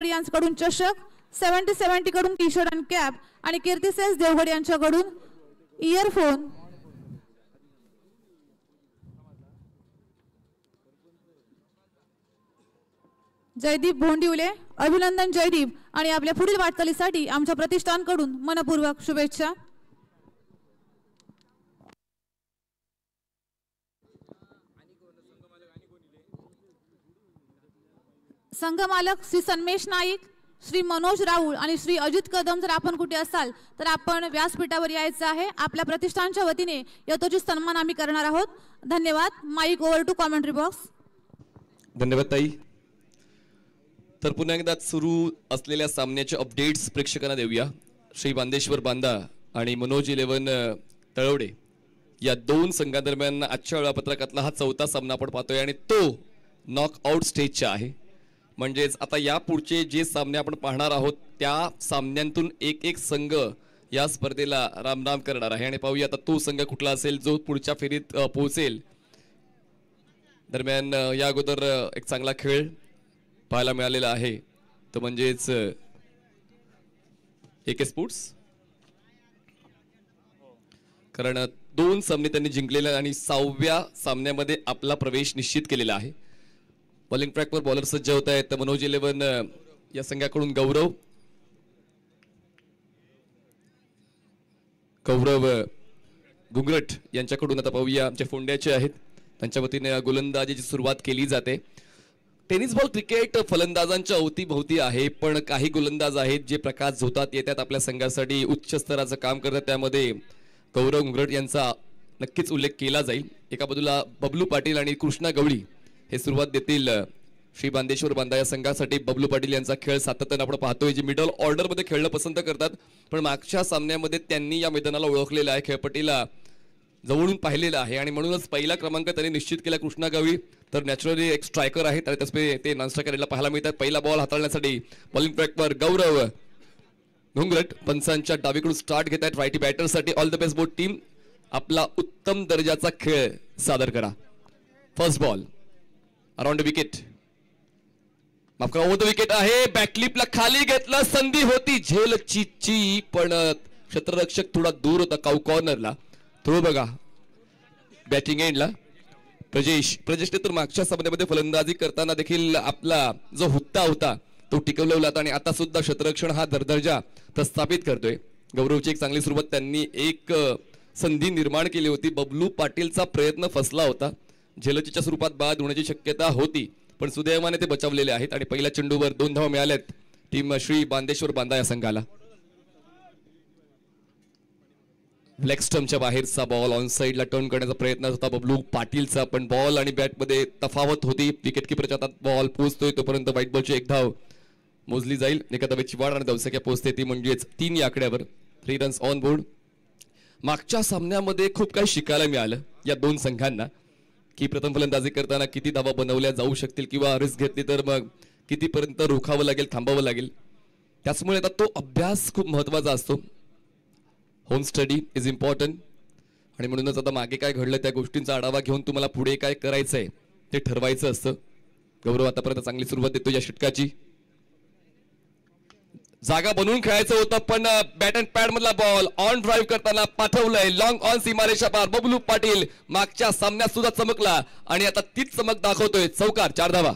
यांच्याकडून चषक, 70 कडून टी शर्ट आणि कॅप आणि कीर्ती सेल्स देवगड यांच्याकडून इयरफोन। जयदीप भोंडिवले, अभिनंदन जयदीप आणि आपल्या पुढील वाटचालीसाठी आमच्या प्रतिष्ठानकडून मनपूर्वक शुभेच्छा। संघमालक श्री सन्मेश नाईक, श्री मनोज राऊळ आणि श्री अजित कदम, जर आपण कुठे असाल तर आपण व्यासपीठावर यायचं आहे। आपल्या प्रतिष्ठानच्या वतीने यथोचित सन्मान आम्ही करणार आहोत। धन्यवाद। Mike over to commentary box. धन्यवाद ताई। तर पुन्हा एकदा सुरू असलेल्या सामन्याचे अपडेट्स प्रेक्षकांना देऊया। श्री बांदेश्वर बांदा आणि मनोज 11 तळवडे या दोन संघांदरम्यान आजच्या वेळापत्रकातला हा चौथा सामना आपण पाहतोय आणि तो नॉकआउट स्टेजचा आहे। म्हणजेच आता या पुढचे जे सामने आपण पाहणार आहोत त्या सामन्यांतून एक संघ या स्पर्धेला रामराम करणार आहे आणि पाहूया आता तो संघ कुठला असेल जो पुढच्या फेरीत पोहोचेल। दरम्यान या अगोदर एक चांगला खेळ पाहायला मिळालेला आहे तो म्हणजेच AK स्पोर्ट्स, कारण 2 सामने त्यांनी जिंकलेले आणि 6व्या सामन्यामध्ये आपला प्रवेश निश्चित केलेला आहे। बॉलिंग ट्रॅकवर बॉलर सज्ज होत आहेत। मनोज 11 या संघाकडून गौरव घुंगरट यांच्याकडून आता पाहूया आमच्या फोंड्याचे आहेत, त्यांच्या वतीने गोलंदाजीची सुरुवात केली जाते। टेनिस बॉल क्रिकेट फलंदाजांच्या अवतीभोवती आहे, पण काही गोलंदाज आहेत जे प्रकाश झोतात येतात आपल्या संघासाठी उच्च स्तराचं काम करतात। त्यामध्ये गौरव घुंगरट यांचा नक्कीच उल्लेख केला जाईल। एका बाजूला बबलू पाटील आणि कृष्णा गवळी हे सुरुवात देतील श्री बांदेश्वर बांदा या संघासाठी। बबलू पाटील यांचा खेळ सातत्याने आपण पाहतोय, जे मिडल ऑर्डर मध्ये खेळणं पसंत करतात, पण मागच्या सामन्यामध्ये त्यांनी या मैदानाला ओळखलेलं आहे, खेळपट्टीला जवळून पाहिलेलं आहे आणि म्हणूनच पहिला क्रमांक त्यांनी निश्चित केला। कृष्णा गवळी तर नॅचरली एक स्ट्रायकर आहेत आणि त्यासपे ते नॉन स्ट्रायकरला पाहायला मिळतात। पहिला बॉल हाताळण्यासाठी बॉलिंग ट्रॅकवर गौरव घुंगरट पंचांच्या डावीकडून स्टार्ट घेत आहेत रायटी बॅटरसाठी। All the best both team, आपला उत्तम दर्जाचा खेळ सादर करा। फर्स्ट बॉल अराउंड विकेट, माफ करा, ओव्हर द विकेट आहे। बॅकलिपला खाली घेतलं, संधी होती झेलची पण क्षेत्ररक्षक थोडा दूर होता काऊ कॉर्नरला। थ्रो बघा बॅटिंग एंडला प्रजेशने तर मागच्या सामन्यामध्ये फलंदाजी करताना देखील आपला जो हुत्ता होता तो टिकवलेला होता आणि आता सुद्धा क्षेत्ररक्षण हा दर्जा प्रस्थापित करतोय। गौरवची एक चांगली सुरुवात, त्यांनी एक संधी निर्माण केली होती। बबलू पाटीलचा प्रयत्न फसला होता, झेलचीच्या स्वरूपात बाद होण्याची शक्यता होती, पण सुदैवाने ते बचावलेले आहेत आणि पहिल्या चेंडूवर 2 धावा मिळाल्यात टीम श्री बांदेश्वर बांदा या संघाला। लेग स्टंपच्या बाहेरचा बॉल ऑन साइडला टर्न करण्याचा प्रयत्न होता बबलू पाटीलचा, पण बॉल आणि बॅट मध्ये तफावत होती। विकेट किपरच्या हातात बॉल पोहोचतोय तोपर्यंत व्हाईट बॉलची 1 धाव मोजली जाईल। एका धावेची वाढ आणि धावसंख्या पोहोचते ती म्हणजेच 3 या आकड्यावर, 3 रन्स ऑन बोर्ड। मागच्या सामन्यामध्ये खूप काही शिकायला मिळालं या 2 संघांना की प्रथम फलंदाजी करताना किती धावा बनवल्या जाऊ शकतील किंवा रिस्क घेतली तर मग कितीपर्यंत रोखावं लागेल, थांबावं लागेल। त्याचमुळे आता तो अभ्यास खूप महत्त्वाचा असतो। होम स्टडी इज इम्पॉर्टंट आणि म्हणूनच आता मागे काय घडलं त्या गोष्टींचा आढावा घेऊन तुम्हाला पुढे काय करायचंय ते ठरवायचं असतं। गौरव आतापर्यंत चांगली सुरुवात देतो या षटकाची, जागा बनवून खेळायचं होतं पण बॅट अँड पॅड मधला बॉल ऑन ड्राईव्ह करताना पाठवलंय लॉंग ऑन सीमारेषा पार। बबलू पाटील मागच्या सामन्यात सुद्धा चमकला आणि आता तीच चमक दाखवतोय, चौकार, 4 धावा।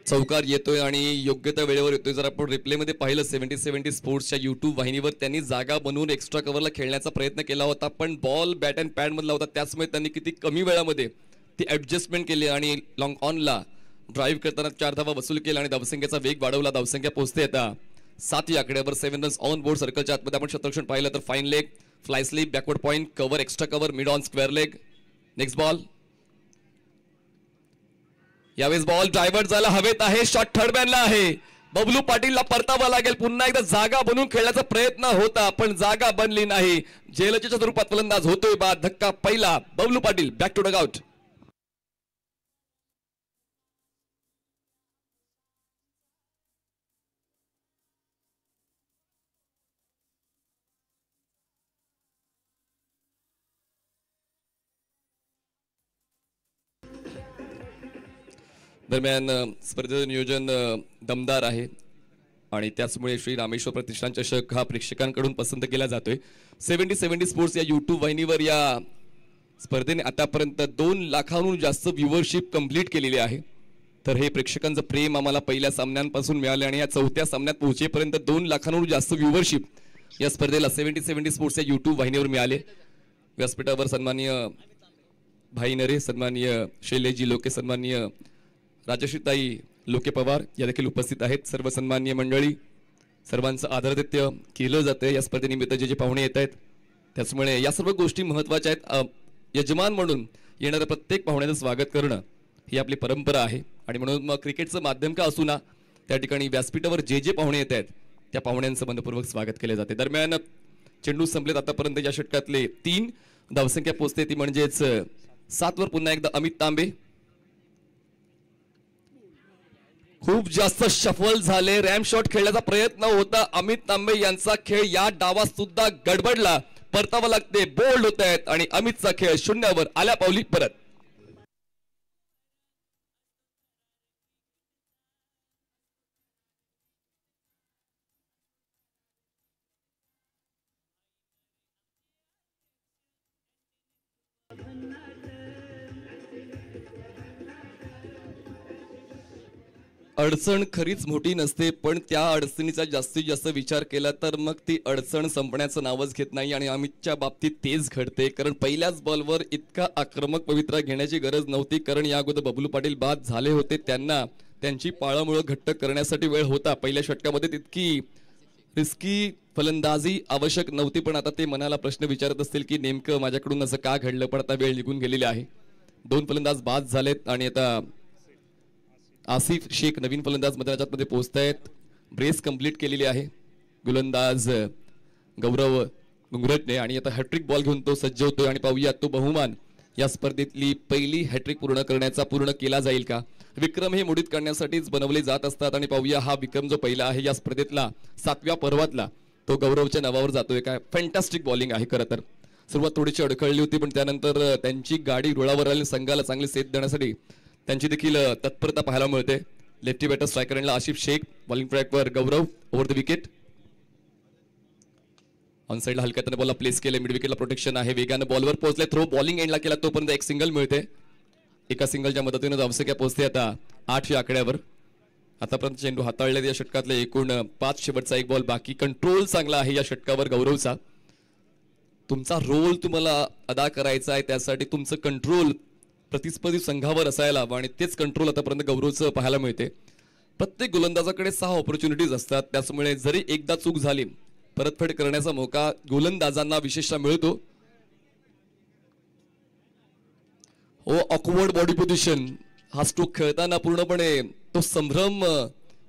चौकार येतोय आणि योग्य त्या वेळेवर येतोय। जर आपण रिप्ले मध्ये पाहिलं 70 स्पोर्ट्सच्या YouTube वाहिनीवर त्यांनी जागा बनवून एक्स्ट्रा कव्हरला खेळण्याचा प्रयत्न केला होता, पण बॉल बॅट अँड पॅड मधला होता, त्याचमुळे त्यांनी किती कमी वेळामध्ये ती ऍडजस्टमेंट केली आणि लॉंग ऑनला ड्राईव्ह करताना 4 धावा वसूल केला आणि धावसंख्येचा वेग वाढवला। धावसंख्या पोहोचते आता 7 या आकड्यावर, 7 रन्स ऑन बोर्ड। सर्कलच्या आतमध्ये आपण क्षेत्ररक्षण पाहिलं तर fine leg, fly sleep, backward point, cover, extra cover, mid on, square leg. Next ball, यावेळेस बॉल डायव्हर्ट झाला, हवेत आहे, शॉट थर्ड मॅनला आहे। बबलू पाटीलला परतावा लागेल, पुन्हा एकदा जागा बनवून खेळण्याचा प्रयत्न होता पण जागा बनली नाही। झेलचीच्या स्वरूपात फलंदाज होतोय बाद, धक्का पहिला, Bablu Patil back to dugout. दरम्यान स्पर्धेचं नियोजन दमदार आहे आणि त्याचमुळे श्री रामेश्वर प्रतिष्ठान चषक हा प्रेक्षकांकडून पसंत केला जातोय. 70 स्पोर्ट्स या YouTube वाहिनीवर या स्पर्धेने आतापर्यंत 2 लाखांहून जास्त व्ह्यूअरशिप कंप्लीट केलेली आहे. तर हे प्रेक्षकांचं प्रेम आम्हाला पहिल्या सामन्यांपासून मिळाले आणि या चौथ्या सामन्यात पोहोचेपर्यंत 2 लाखांहून जास्त व्ह्यूअरशिप या स्पर्धेला 70 स्पोर्ट्स या YouTube वाहिनीवर मिळाले. व्यासपीठावर सन्माननीय भाई नरे, सन्माननीय शैलेशजी लोके, सन्माननीय राजश्रीताई लोके पवार या देखील उपस्थित आहेत. सर्व सन्माननीय मंडळी, सर्वांचं आदरातिथ्य केलं जातं या स्पर्धेनिमित्त. जे पाहुणे येत आहेत त्याचमुळे या सर्व गोष्टी महत्त्वाच्या आहेत. यजमान म्हणून येणाऱ्या प्रत्येक पाहुण्याचं स्वागत करणं ही आपली परंपरा आहे आणि म्हणून मग क्रिकेटचं माध्यम का असू ना, त्या ठिकाणी व्यासपीठावर जे पाहुणे येत आहेत त्या पाहुण्यांचं मनपूर्वक स्वागत केले जाते. दरम्यान चेंडू संपलेत. आतापर्यंत या षटकातले 3 धावसंख्या पोहोचते, ती म्हणजेच 7 वर पुन्हा एकदा अमित तांबे. खूप जास्त शफल झाले, रॅम शॉट खेळण्याचा प्रयत्न होता. अमित तांबे यांचा खेळ या डावात सुद्धा गडबडला. परतावं लागते, बोल्ड होत आहेत आणि अमितचा खेळ 0वर आल्या पावली परत. अडचण खरीच मोठी नसते, पण त्या अडचणीचा जास्तीत जास्त विचार केला तर मग ती अडचण संपण्याचं नावच घेत नाही आणि अमितच्या बाबतीत तेच घडते. कारण पहिल्याच बॉलवर इतका आक्रमक पवित्रा घेण्याची गरज नव्हती, कारण या अगोदर बबलू पाटील बाद झाले होते. त्यांना त्यांची पाळंमुळं घट्ट करण्यासाठी वेळ होता. पहिल्या षटकामध्ये तितकी रिस्की फलंदाजी आवश्यक नव्हती, पण आता ते मनाला प्रश्न विचारत असतील की नेमकं माझ्याकडून असं का घडलं. पण आता वेळ निघून गेलेली आहे. 2 फलंदाज बाद झालेत आणि आता आसिफ शेख नवीन फलंदाज मैदानामध्ये पोहोचतायत. ब्रेस कंप्लीट केलेली आहे गोलंदाज गौरव गुंगरटने आणि आता हॅट्रिक बॉल घेऊन तो सज्ज होतोय आणि पाहूया तो बहुमान या स्पर्धेतली पहिली हॅट्रिक पूर्ण केला जाईल का. विक्रम हे मोडीत काढण्यासाठीच बनवले जात असतात आणि पाहूया हा विक्रम जो पहिला आहे या स्पर्धेतला 7व्या पर्वातला तो गौरवच्या नावावर जातोय काय. फॅन्टॅस्टिक बॉलिंग आहे. खरं तर सुरुवात थोडीशी अडखळली होती, पण त्यानंतर त्यांची गाडी रुळावर आली. संघाला चांगली सेध देण्यासाठी त्यांची देखील तत्परता पाहायला मिळते. लेफ्टी बॅटर स्ट्रायकर एंडला आशिफ शेख, बॉलिंग ट्रॅकवर गौरव ओव्हर द विकेट. ऑन साइडला हलक्याने बॉलला प्लेस केले, मिड विकेटला प्रोटेक्शन आहे. वेगाने बॉलवर पोहोचले, थ्रो बॉलिंग एंडला केला, तोपर्यंत एक सिंगल मिळते. एका सिंगलच्या मदतीने धावसंख्या पोहोचते आता 8 या आकड्यावर. आतापर्यंत चेंडू हाताळले या षटकातले एकूण 5, शेवटचा 1 बॉल बाकी. कंट्रोल चांगला आहे या षटकावर गौरवचा. तुमचा रोल तुम्हाला अदा करायचा आहे, त्यासाठी तुमचं कंट्रोल प्रतिस्पर्धी संघावर असायला हवं आणि तेच कंट्रोल आतापर्यंत गौरवचं पाहायला मिळते. प्रत्येक गोलंदाजाकडे 6 ऑपॉर्च्युनिटीज असतात, त्यामुळे जरी एकदा चूक झाली परतफेड करण्याचा मौका गोलंदाजांना विशेषतः मिळतो. ओ ऑकवर्ड बॉडी पोझिशन हा स्ट्रोक खेळताना पूर्णपणे तो संभ्रम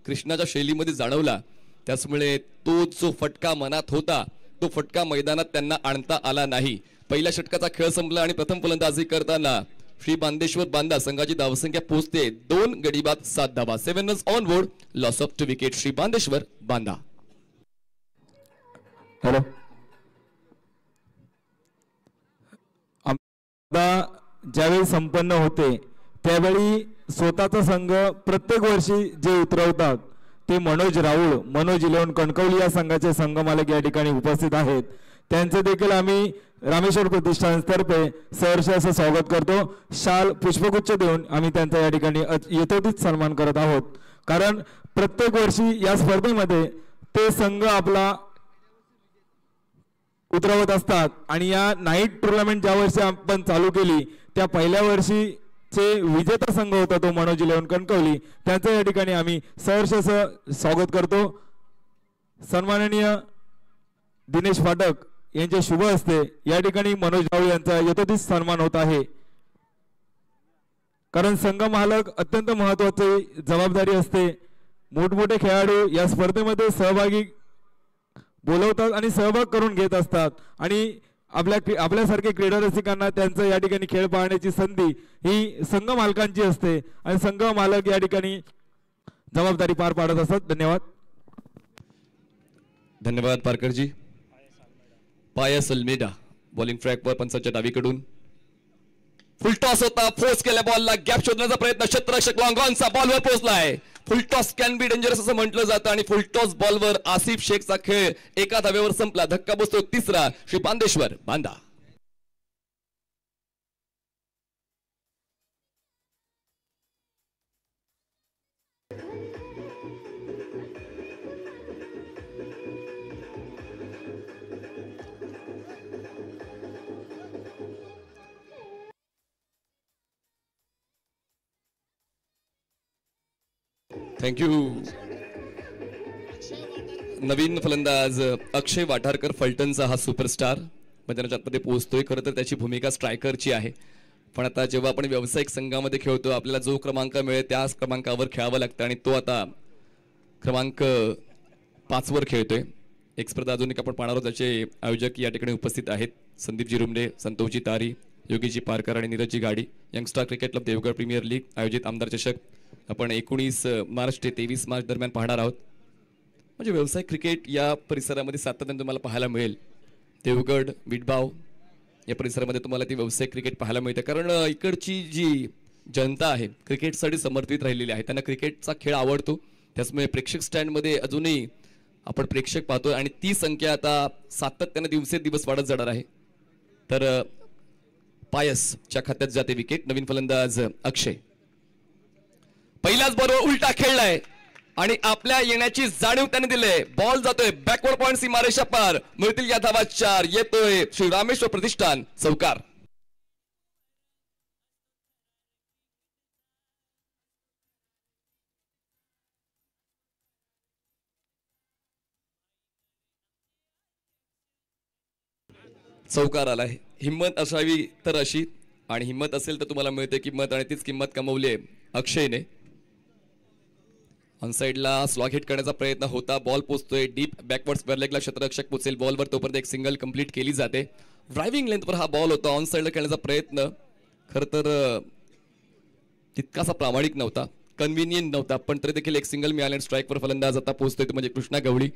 कृष्णाच्या शैलीमध्ये जाणवला. त्यामुळे तो जो फटका मनात होता तो फटका मैदानात त्यांना आणता आला नाही. पहिल्या षटकाचा खेळ संपला आणि प्रथम फलंदाजी करताना श्री बांदेश्वर बांदा संघाची धावसंख्या पोहोचते 2 गडी बाद 7 धावा. 7 runs on board, loss of 2 wicket Shri Bandeshwar Banda. Hello, ज्यावेळी संपन्न होते त्यावेळी स्वतःचा संघ प्रत्येक वर्षी जे उतरवतात ते मनोज राऊळ, मनोज 11 कणकवली या संघाचे संघ मालक या ठिकाणी उपस्थित आहेत. त्यांचे देखील आम्ही रामेश्वर प्रतिष्ठानतर्फे सहर्ष असं स्वागत करतो. शाल पुष्पगुच्छ देऊन आम्ही त्यांचा या ठिकाणी यथोचित सन्मान करत आहोत. कारण प्रत्येक वर्षी या स्पर्धेमध्ये ते संघ आपला उतरवत असतात आणि या नाईट टुर्नामेंट ज्या वर्षी आपण चालू केली त्या पहिल्या वर्षीचे विजेता संघ होता तो मनोज 11 कणकवली. त्यांचं या ठिकाणी आम्ही सहर्ष असं स्वागत करतो. सन्माननीय दिनेश फाटक यांचे शुभ हस्ते या ठिकाणी मनोज राऊळ यांचा यथोचित सन्मान होत आहे. कारण संघ मालक अत्यंत महत्त्वाची जबाबदारी असते. मोठमोठे खेळाडू या स्पर्धेमध्ये सहभागी बोलवतात आणि सहभाग करून घेत असतात आणि आपल्यासारखे क्रीडा रसिकांना त्यांचं या ठिकाणी खेळ पाहण्याची संधी ही संघ मालकांची असते आणि संघ मालक या ठिकाणी जबाबदारी पार पाडत असतात. धन्यवाद. धन्यवाद पारकरजी. पायस अल्मेडा बॉलिंग ट्रॅकवर पंचाच्या डावीकडून. फुल टॉस होता, फोर्स केल्या बॉलला, गॅप शोधण्याचा प्रयत्न, क्षेत्ररक्षक लॉंग ऑनचा बॉलवर पोहोचलाय. Full toss can be dangerous असं म्हटलं जातं आणि फुल टॉस बॉलवर आसिफ शेखचा खेळ एका धावेवर संपला. धक्का बसतो तिसरा श्री बांदेश्वर बांदा. थँक्यू. नवीन फलंदाज अक्षय वाठारकर फलटणचा हा सुपरस्टार मैदानाच्या आतमध्ये पोहोचतोय. खरं तर त्याची भूमिका स्ट्रायकरची आहे, पण आता जेव्हा आपण व्यावसायिक संघामध्ये खेळतो आपल्याला जो क्रमांक मिळेल त्याच क्रमांकावर खेळावं लागतं आणि तो आता क्रमांक 5 वर खेळतोय. एक स्पर्धा अजून एक आपण पाहणार आहोत. त्याचे आयोजक या ठिकाणी उपस्थित आहेत. संदीपजी रुमडे, संतोषजी तारी, योगीजी पारकर आणि नीरजजी गाडी. Youngstar cricket club Devgad premier league आयोजित आमदार चषक आपण 19 मार्च ते 23 मार्च दरम्यान पाहणार आहोत. म्हणजे व्यावसायिक क्रिकेट या परिसरामध्ये सातत्याने तुम्हाला पाहायला मिळेल. देवगड, विटबाव या परिसरामध्ये तुम्हाला ती व्यावसायिक क्रिकेट पाहायला मिळते, कारण इकडची जी जनता आहे क्रिकेटसाठी समर्पित राहिलेली आहे. त्यांना क्रिकेटचा खेळ आवडतो, त्याचमुळे प्रेक्षक स्टँडमध्ये अजूनही आपण प्रेक्षक पाहतोय आणि ती संख्या आता सातत्याने दिवसेंदिवस वाढत जाणार आहे. तर पायसच्या खात्यात जाते विकेट. नवीन फलंदाज अक्षय पहिल्याच बरोबर उलटा खेळलाय आणि आपल्या येण्याची जाणीव त्याने दिले. बॉल जातोय बॅकवर्ड पॉइंट सीमारेषा पार. मिळतील या धावा 4. येतोय श्री रामेश्वर प्रतिष्ठान चौकार. चौकार आलाय. हिम्मत असावी तर अशी, आणि हिम्मत असेल तर तुम्हाला मिळते किंमत, आणि तीच किंमत कमवली आहे अक्षयने. ऑनसाइडला स्लॉग हिट करण्याचा प्रयत्न होता. बॉल पोहोचतोय डीप बॅकवर्ड स्क्वेअर लेगला. क्षेत्ररक्षक पोचेल बॉलवर, तोपर्यंत एक सिंगल कंप्लीट केली जाते. ड्रायव्हिंग लेंथवर हा बॉल होता. ऑनसाइडला खेळण्याचा प्रयत्न खरं तर तितकासा प्रामाणिक नव्हता, कन्व्हिनियंट नव्हता, पण तरी देखील एक सिंगल मिळाले. स्ट्राईकवर फलंदाज आता पोहोचतोय तो म्हणजे कृष्णा गवळी.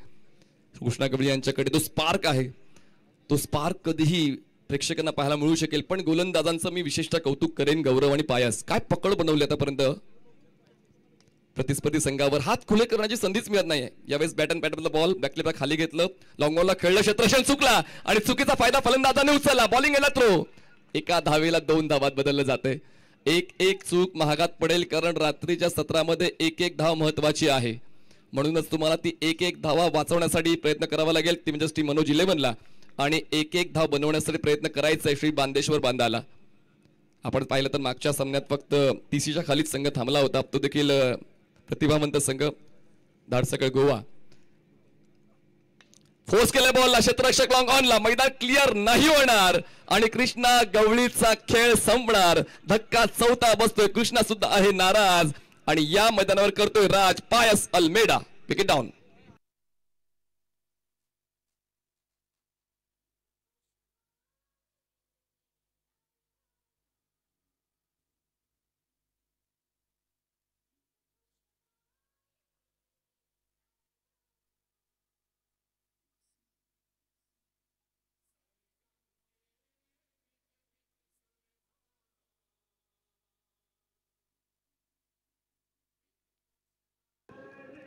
कृष्णा गवळी यांच्याकडे तो स्पार्क आहे, तो स्पार्क कधीही प्रेक्षकांना पाहायला मिळू शकेल. पण गोलंदाजांचं मी विशेषतः कौतुक करेन. गौरव आणि पायस काय पकड बनवली आतापर्यंत. प्रतिस्पर्धी संघावर हात खुले करण्याची संधीच मिळत नाहीये. यावेळेस बॅट अँड पॅटरला बॉल बॅकलेपला खाली घेतलं, लॉंग बॉलला खेळलं, क्षेत्ररक्षण चुकला आणि चुकीचा फायदा फलंदाजाने उचलला. बॉलिंग याला थ्रो. एका धावेला 2 धावात बदललं जाते. एक चूक महागात पडेल, कारण रात्रीच्या सत्रामध्ये एक धाव महत्वाची आहे. म्हणूनच तुम्हाला ती एक धावा वाचवण्यासाठी प्रयत्न करावा लागेल. ती म्हणजे टीम मनोज 11ला, आणि एक धाव बनवण्यासाठी प्रयत्न करायचा आहे श्री बांदेश्वर बांदाला. आपण पाहिलं तर मागच्या सामन्यात फक्त 30च्या खालीच संघ थांबला होता. तो देखील प्रतिभावंत संघ धाडसकळ गोवा. फोर्स केल्या बॉलला, क्षेत्ररक्षक लॉंग ऑनला, मैदान क्लिअर नाही होणार आणि कृष्णा गवळीचा खेळ संपणार. धक्का 4था बसतोय. कृष्णा सुद्धा आहे नाराज आणि या मैदानावर करतोय राज. पायस अल्मेडा विकेट डाऊन.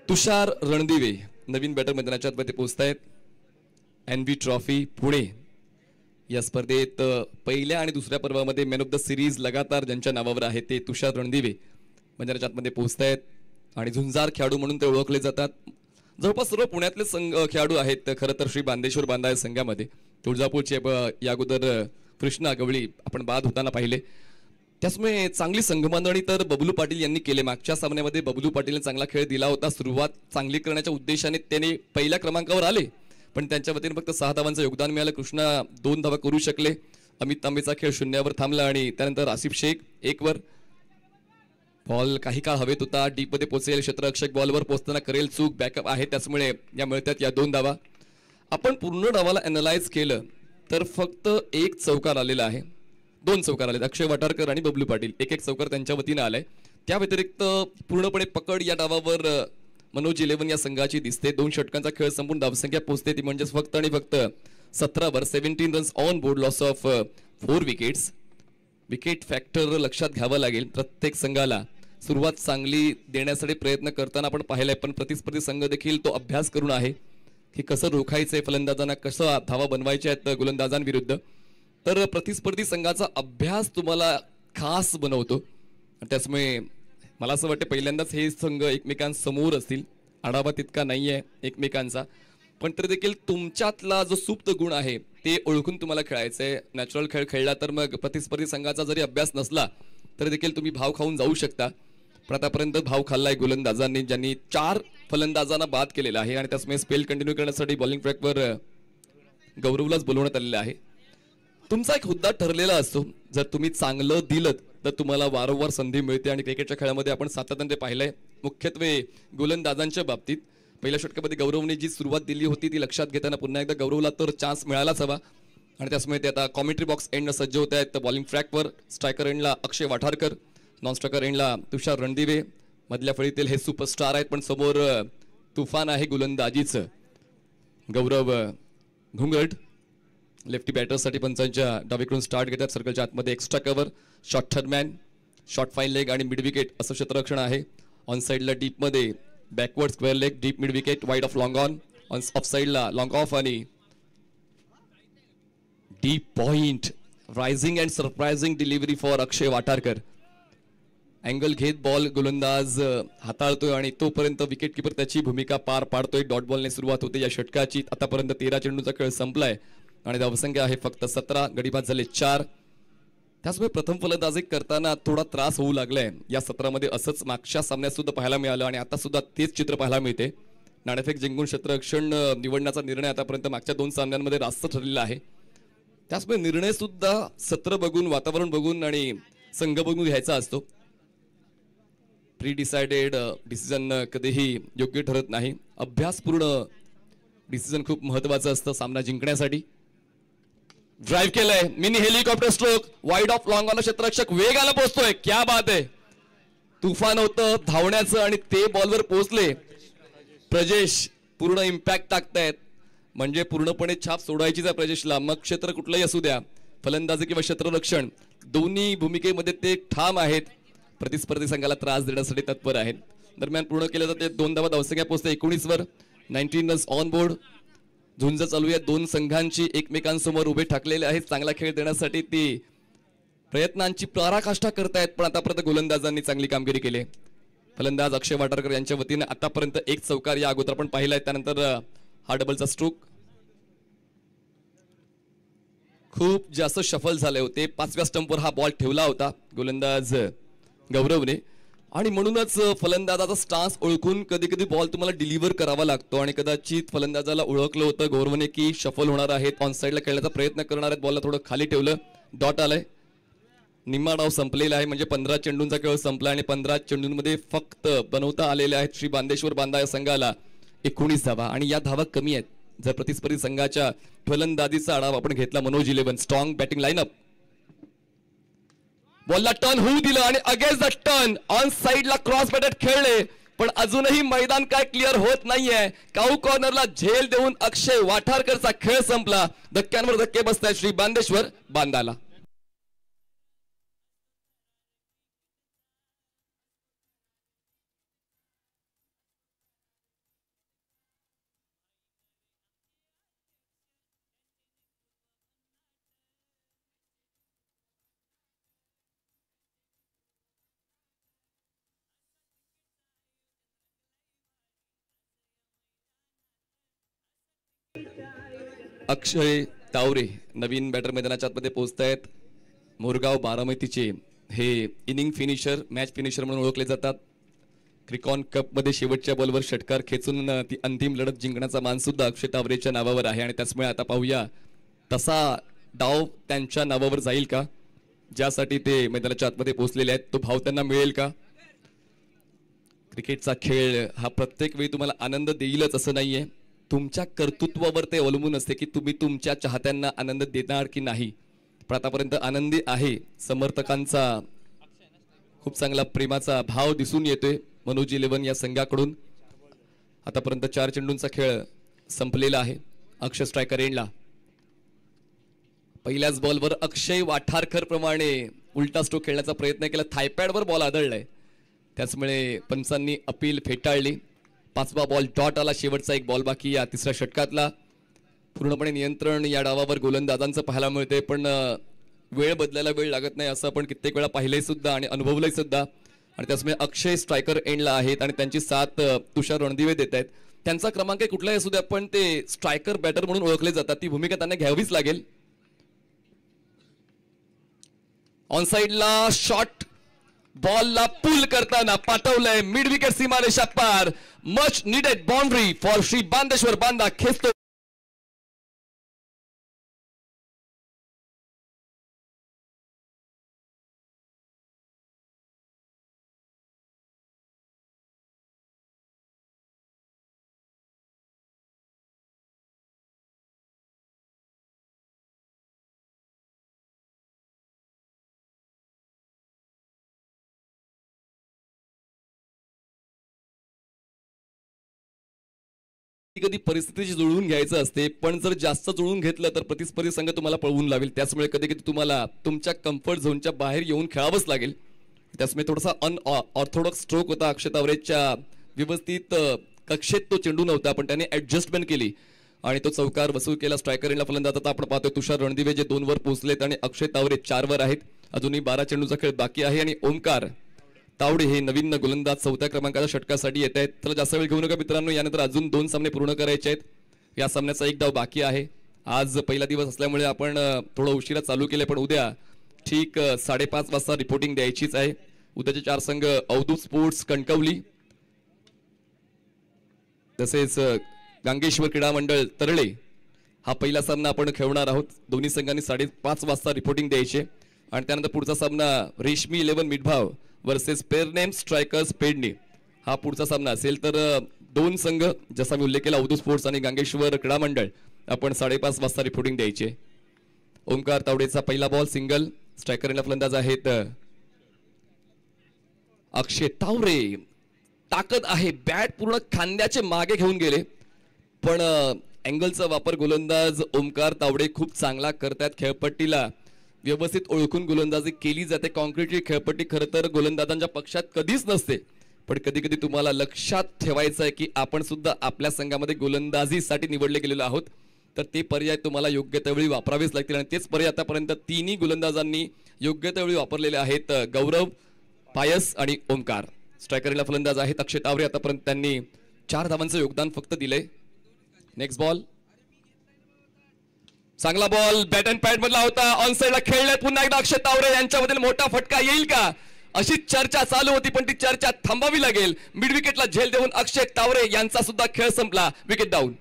तुषार रणदिवे नवीन बॅटर मैदानाच्या आतमध्ये पोहोचतायत. एनबी ट्रॉफी पुणे या स्पर्धेत पहिल्या आणि दुसऱ्या पर्वामध्ये मॅन ऑफ द सिरीज लगातार ज्यांच्या नावावर आहे ते तुषार रणदिवे मैदानाच्या आतमध्ये पोहोचतायत आणि झुंजार खेळाडू म्हणून ते ओळखले जातात. जवळपास सर्व पुण्यातले खेळाडू आहेत. खरं तर श्री बांदेश्वर बांदा या संघामध्ये तुळजापूरचे या अगोदर कृष्णा गवळी आपण बाद होताना पाहिले. त्याचमुळे चांगली संघबांधणी तर बबलू पाटील यांनी केले. मागच्या सामन्यामध्ये बबलू पाटीलने चांगला खेळ दिला होता. सुरुवात चांगली करण्याच्या उद्देशाने त्याने पहिल्या क्रमांकावर आले, पण त्यांच्या वतीने फक्त 6 धावांचं योगदान मिळालं. कृष्णा 2 धावा करू शकले. अमित तांबेचा खेळ 0 वर थांबला आणि त्यानंतर आसिफ शेख 1 वर. बॉल काही काळ हवेत होता. डीप मध्ये पोहोचेल. क्षेत्ररक्षक बॉलवर पोहोचताना करेल चूक. बॅकअप आहे, त्याचमुळे या मिळतात या 2 धावा. आपण पूर्ण डावाला अॅनालाइज केलं तर फक्त 1 चौकार आलेला आहे. 2 चौकार आले. अक्षय वाठारकर आणि बबलू पाटील 1 चौकार त्यांच्या वतीने आलाय. त्या व्यतिरिक्त पूर्णपणे पकड या डावावर मनोज 11 या संघाची दिसते. 2 षटकांचा खेळ संपूर्ण धावसंख्या पोहोचते ती म्हणजे फक्त आणि फक्त 17 वर. 17 runs on board. Loss of 4 wickets. Wicket factor लक्षात घ्यावं लागेल प्रत्येक संघाला. सुरुवात चांगली देण्यासाठी प्रयत्न करताना आपण पाहिलंय, पण प्रतिस्पर्धी संघ देखील तो अभ्यास करून आहे की कसं रोखायचंय फलंदाजांना, कसं धावा बनवायच्या आहेत गोलंदाजांविरुद्ध. तर प्रतिस्पर्धी संघाचा अभ्यास तुम्हाला खास बनवतो. त्याचमुळे मला असं वाटतं पहिल्यांदाच हे संघ एकमेकांसमोर असतील. आढावा तितका नाही आहे एकमेकांचा, पण तरी देखील तुमच्यातला जो सुप्त गुण आहे ते ओळखून तुम्हाला खेळायचंय. नॅचरल खेळ खेळला तर मग प्रतिस्पर्धी संघाचा जरी अभ्यास नसला तरी देखील तुम्ही भाव खाऊन जाऊ शकता. पण आतापर्यंत भाव खाल्लाय गोलंदाजांनी, ज्यांनी 4 फलंदाजांना बाद केलेला आहे. आणि त्याचमुळे स्पेल कंटिन्यू करण्यासाठी बॉलिंग ट्रॅकवर गौरवलाच बोलवण्यात आलेलं आहे. तुमचा एक हुद्दा ठरलेला असतो, जर तुम्ही चांगलं दिलं तर तुम्हाला वारंवार संधी मिळते. आणि क्रिकेटच्या खेळामध्ये आपण सातत्याने पाहिलंय, मुख्यत्वे गोलंदाजांच्या बाबतीत. पहिल्या षटकामध्ये गौरवने जी सुरुवात दिली होती ती लक्षात घेताना पुन्हा एकदा गौरवला तर चान्स मिळालाच हवा. आणि त्याचमुळे ते आता कॉमेंट्री बॉक्स एंडनं सज्ज होत आहेत. बॉलिंग ट्रॅकवर स्ट्रायकर एंडला अक्षय वाठारकर, नॉन स्ट्रायकर एंडला तुषार रणदिवे. मधल्या फळीतील हे सुपरस्टार आहेत, पण समोर तुफान आहे गोलंदाजीचं. गौरव घुंगट लेफ्टी बॅटरसाठी पंचांच्या डावीकडून स्टार्ट घेतात. सर्कलच्या आतमध्ये extra cover, short third man, short fine leg आणि मिड विकेट असं क्षेत्ररक्षण आहे. ऑन साईडला डीपमध्ये backward square leg, deep mid wicket, wide off long on off साईडला लॉंग ऑफ आणि deep point. Rising and surprising delivery for Akshay Watharkar. Angle घेत ball गोलंदाज हाताळतोय आणि तोपर्यंत विकेट किपर त्याची भूमिका पार पाडतोय. डॉट बॉलने सुरुवात होते या षटकाची. आतापर्यंत 13 चेंडूचा खेळ संपलाय आणि धावसंख्या आहे फक्त 17. गडीबाद झाले 4. त्याचमुळे प्रथम फलंदाजी करताना थोडा त्रास होऊ लागलाय या सत्रामध्ये. असंच मागच्या सामन्यात सुद्धा पाहायला मिळालं आणि आता सुद्धा तेच चित्र पाहायला मिळते. नाणेफेक जिंकून क्षेत्ररक्षण निवडण्याचा निर्णय आतापर्यंत मागच्या 2 सामन्यांमध्ये रास्त ठरलेला आहे. त्याचमुळे निर्णय सुद्धा सत्र बघून, वातावरण बघून आणि संघ बघून घ्यायचा असतो. प्री डिसाइडेड डिसिजन कधीही योग्य ठरत नाही. अभ्यासपूर्ण डिसिजन खूप महत्वाचं असतं सामना जिंकण्यासाठी. ड्राइव्ह केलंय, mini helicopter stroke, wide off long on. क्षेत्ररक्षक वेगाला पोहोचतोय. क्या बात आहे. तुफान होतं धावण्याचं आणि ते बॉलवर पोहोचले. प्रजेश पूर्ण इम्पॅक्ट टाकतायत, म्हणजे पूर्णपणे छाप सोडायचीच आहे प्रजेशला. मग क्षेत्र कुठलंही असू द्या, फलंदाजी किंवा क्षेत्ररक्षण, दोन्ही भूमिकेमध्ये ते ठाम आहेत. प्रतिस्पर्धी संघाला त्रास देण्यासाठी तत्पर आहेत. दरम्यान पूर्ण केलं तर ते 2 धावा धावसंख्या पोहोचते 19 वर. 19 रन्स ऑन बोर्ड. झुंज चालू आहे 2 संघांची, एकमेकांसमोर उभे ठाकलेले आहेत. चांगला खेळ देण्यासाठी ती प्रयत्नांची पराकाष्ठा करतायत, पण आतापर्यंत गोलंदाजांनी चांगली कामगिरी केली. फलंदाज अक्षय वाठारकर यांच्या वतीने आतापर्यंत 1 चौकार या अगोदर आपण पाहिलाय. त्यानंतर हा डबलचा स्ट्रोक. खूप जास्त शफल झाले होते. 5व्या स्टंपवर हा बॉल ठेवला होता गोलंदाज गौरवने आणि म्हणूनच फलंदाजाचा स्टान्स ओळखून कधी कधी बॉल तुम्हाला डिलिव्हर करावा लागतो. आणि कदाचित फलंदाजाला ओळखलं होतं गौरवने की शफल होणार आहेत, ऑन साईडला खेळण्याचा प्रयत्न करणार आहेत. बॉलला थोडं खाली ठेवलं, डॉट आलाय. निम्मा डाव संपलेला आहे, म्हणजे 15 चेंडूंचा खेळ संपला आणि 15 चेंडूंमध्ये फक्त बनवता आलेल्या आहेत श्री बांदेश्वर बांदा या संघाला 19 धावा. आणि या धावा कमी आहेत. जर प्रतिस्पर्धी संघाच्या फलंदाजीचा आढावा आपण घेतला, मनोज 11 स्ट्रॉंग बॅटिंग लाईनअप. बॉलला टर्न होऊ दिलं आणि अगेन्स्ट द टर्न ऑन साईडला क्रॉस बॅटेड खेळले, पण अजूनही मैदान काय क्लिअर होत नाहीये. काऊ कॉर्नरला झेल देऊन अक्षय वाठारकरचा खेळ संपला. धक्क्यांवर धक्के बसतायत श्री बांदेश्वर बांदाला. अक्षय तावरे नवीन बॅटर मैदानाच्या आतमध्ये पोहोचतायत. मोरगाव बारामतीचे हे इनिंग फिनिशर, मॅच फिनिशर म्हणून ओळखले जातात. क्रिकॉन कप मध्ये शेवटच्या बॉलवर षटकार खेचून ती अंतिम लढत जिंकण्याचा मान सुद्धा अक्षय तावरेच्या नावावर आहे. आणि त्याचमुळे आता पाहूया तसा डाव त्यांच्या नावावर जाईल का, ज्यासाठी ते मैदानाच्या आतमध्ये पोहोचलेले आहेत. तो भाव त्यांना मिळेल का. क्रिकेटचा खेळ हा प्रत्येक वेळी तुम्हाला आनंद देईलच असं नाहीये. तुमच्या कर्तृत्वावर ते अवलंबून असते की तुम्ही तुमच्या चाहत्यांना आनंद देणार की नाही. पण आतापर्यंत आनंदी आहे. समर्थकांचा खूप चांगला प्रेमाचा भाव दिसून येतोय मनोज 11 या संघाकडून. आतापर्यंत 4 चेंडूंचा खेळ संपलेला आहे. अक्षय स्ट्रायकर एंडला. पहिल्याच बॉलवर अक्षय वाठारकर प्रमाणे उलटा स्ट्रोक खेळण्याचा प्रयत्न केला, थायपॅडवर बॉल आदळलाय, त्याचमुळे पंचांनी अपील फेटाळली. 5वा बॉल डॉट आला, शेवटचा एक बॉल बाकी या तिसऱ्या षटकातला. पूर्णपणे नियंत्रण या डावावर गोलंदाजांचं पाहायला मिळते, पण वेळ बदलायला वेळ लागत नाही असं आपण कित्येक वेळा पाहिलंय सुद्धा आणि अनुभवलंय सुद्धा. आणि त्याचमुळे अक्षय स्ट्रायकर एंडला आहेत आणि त्यांची साथ तुषार रणदिवे देत आहेत. त्यांचा क्रमांक कुठलाही असू द्या, पण ते स्ट्रायकर बॅटर म्हणून ओळखले जातात, ती भूमिका त्यांना घ्यावीच लागेल. ऑन साइडला शॉट, बॉलला पुल करताना पाठवलंय मिड विकेट सीमारेषा पार. Much needed boundary for Shri Bandeshwar Banda. खेचतो कधी परिस्थितीशी जुळवून घ्यायचं असते, पण जर जास्त जुळवून घेतलं तर प्रतिस्पर्धी संघ तुम्हाला पळवून लावेल. त्याचमुळे कधी कधी तुम्हाला तुमच्या कम्फर्ट झोनच्या बाहेर येऊन खेळावंच लागेल. त्याचमुळे थोडासा अनऑर्थोडॉक्स स्ट्रोक होता अक्षय तावरेच्या. व्यवस्थित कक्षेत तो चेंडू नव्हता, पण त्याने ऍडजस्टमेंट केली आणि तो चौकार वसूल केला. स्ट्रायकर एंडला फलंदाज आता आपण पाहतोय तुषार रणदिवे जे 2 वर पोहोचलेत आणि अक्षय तावरे 4 वर आहेत. अजूनही 12 चेंडूचा खेळ बाकी आहे आणि ओमकार तावडे हे नवीन गोलंदाज 4थ्या क्रमांकाच्या षटकासाठी येत आहेत. तर जास्त वेळ घेऊ नका मित्रांनो, यानंतर अजून 2 सामने पूर्ण करायचे आहेत. या सामन्याचा एक डाव बाकी आहे. आज पहिला दिवस असल्यामुळे आपण थोडं उशिरा चालू केले, पण उद्या ठीक 5:30 वाजता रिपोर्टिंग द्यायचीच आहे. उद्याचे 4 संघ अवधूत स्पोर्ट्स कणकवली, तसेच गांगेश्वर क्रीडा मंडळ तरळे. हा पहिला सामना आपण खेळणार आहोत. दोन्ही संघांनी 5:30 वाजता रिपोर्टिंग द्यायची आणि त्यानंतर पुढचा सामना रेशमी 11 मिठभाव वर्सेस पेरनेम स्ट्रायकर्स पेडणे हा पुढचा सामना असेल. तर 2 संघ जसा मी उल्लेख केला अवधूत स्पोर्ट्स आणि गांगेश्वर क्रीडा मंडळ आपण 5:30 वाजता रिपोर्टिंग द्यायचे. ओमकार तावडेचा पहिला बॉल सिंगल. स्ट्रायकर एंडला फलंदाज आहेत अक्षय तावरे. ताकद आहे, बॅट पूर्ण खांद्याचे मागे घेऊन गेले, पण अँगलचा वापर गोलंदाज ओमकार तावडे खूप चांगला करतात. खेळपट्टीला व्यवस्थित ओळखून गोलंदाजी केली जाते. कॉन्क्रीटची खेळपट्टी खरं तर गोलंदाजांच्या पक्षात कधीच नसते, पण कधी कधी तुम्हाला लक्षात ठेवायचं आहे की आपण सुद्धा आपल्या संघामध्ये गोलंदाजीसाठी निवडले गेलेलो आहोत. तर ते पर्याय तुम्हाला योग्य त्यावेळी वापरावेच लागतील आणि तेच पर्याय आतापर्यंत 3ही गोलंदाजांनी योग्य त्यावेळी वापरलेले आहेत. गौरव, पायस आणि ओमकार. स्ट्रायकरला फलंदाज आहेत अक्षय तावरे. आतापर्यंत त्यांनी 4 धावांचं योगदान फक्त दिलंय. नेक्स्ट बॉल, चांगला बॉल बॅट अँड पॅड मधला होता. ऑन साइडला खेळल्यात पुन्हा एकदा अक्षय तावरे. यांच्यामधील मोठा फटका येईल का अशी चर्चा चालू होती, पण ती चर्चा थांबावी लागेल. मिड विकेटला झेल देऊन अक्षय तावरे यांचा सुद्धा खेळ संपला. Wicket down.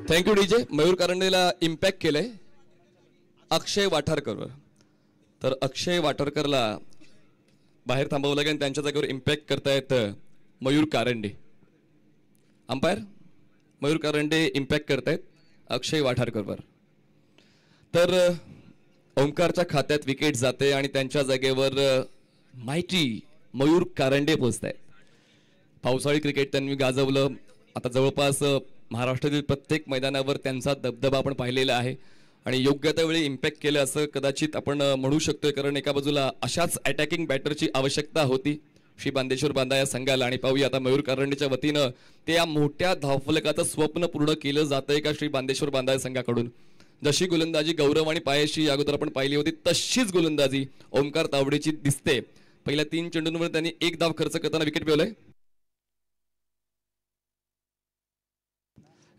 Thank you DJ. Mayur कारंडेला इम्पॅक्ट केलंय अक्षय वाठारकरवर. तर अक्षय वाठारकरला बाहेर थांबवलं लागेल. त्यांच्या जागेवर इम्पॅक्ट करतायत मयूर कारंडे. अंपायर मयूर कारंडे इम्पॅक्ट करतायत अक्षय वाठारकरवर. तर ओमकारच्या खात्यात विकेट जाते आणि त्यांच्या जागेवर माहिती मयूर कारंडे पोहोचतायत. पावसाळी क्रिकेट त्यांनी गाजवलं. आता जवळपास महाराष्ट्रातील प्रत्येक मैदानावर त्यांचा दबदबा आपण पाहिलेला आहे आणि योग्य त्यावेळी इम्पॅक्ट केलं असं कदाचित आपण म्हणू शकतोय, कारण एका बाजूला अशाच अटॅकिंग बॅटरची आवश्यकता होती श्री बांदेश्वर बांदा या संघाला. आणि पाहूया आता मयूर कारंडेच्या वतीनं ते या मोठ्या धावफलकाचं स्वप्न पूर्ण केलं जातंय का श्री बांदेश्वर बांदा या संघाकडून. जशी गोलंदाजी गौरव आणि पायशी अगोदर आपण पाहिली होती, तशीच गोलंदाजी ओमकार तावडेची दिसते. पहिल्या 3 चेंडूंवर त्यांनी 1 धाव खर्च करताना विकेट मिळवलंय.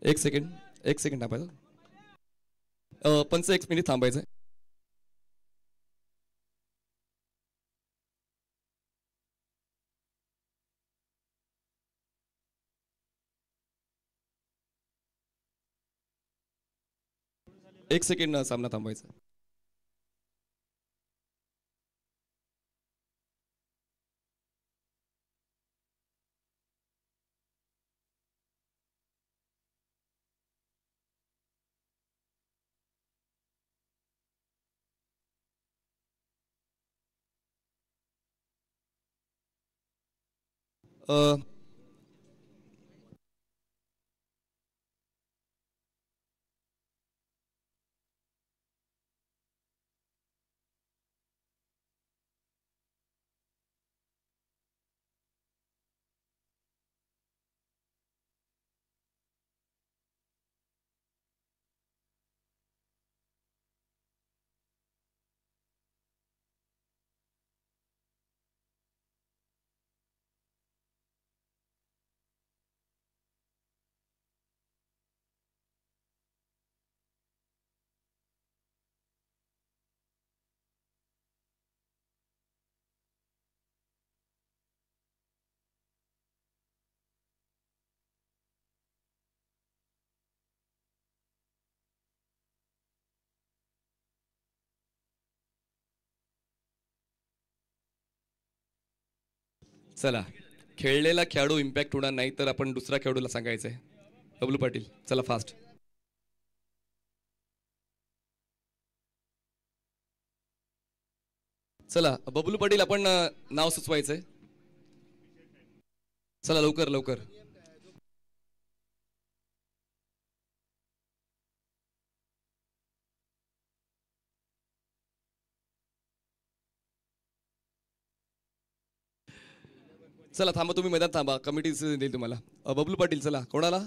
एक सेकंड थांबायचं. पंच 1 मिनिट थांबायचं. एक सेकंड सामना थांबायचा. चला, खेळलेला खेळाडू इम्पॅक्ट होणार नाही तर आपण दुसऱ्या खेळाडूला सांगायचंय. बबलू पाटील, चला फास्ट. चला बबलू पाटील, आपण नाव सुचवायचंय. चला लवकर लवकर. चला थांबा, तुम्ही मैदान थांबा, कमिटी देईल तुम्हाला. बबलू पाटील, चला कोणाला.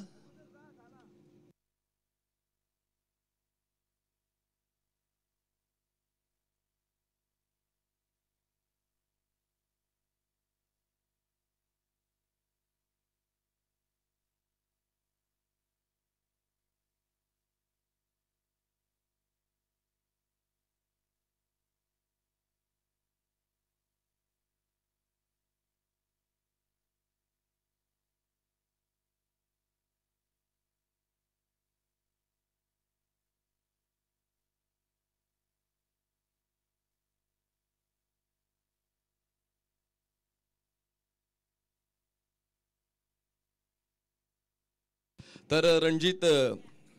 तर रणजित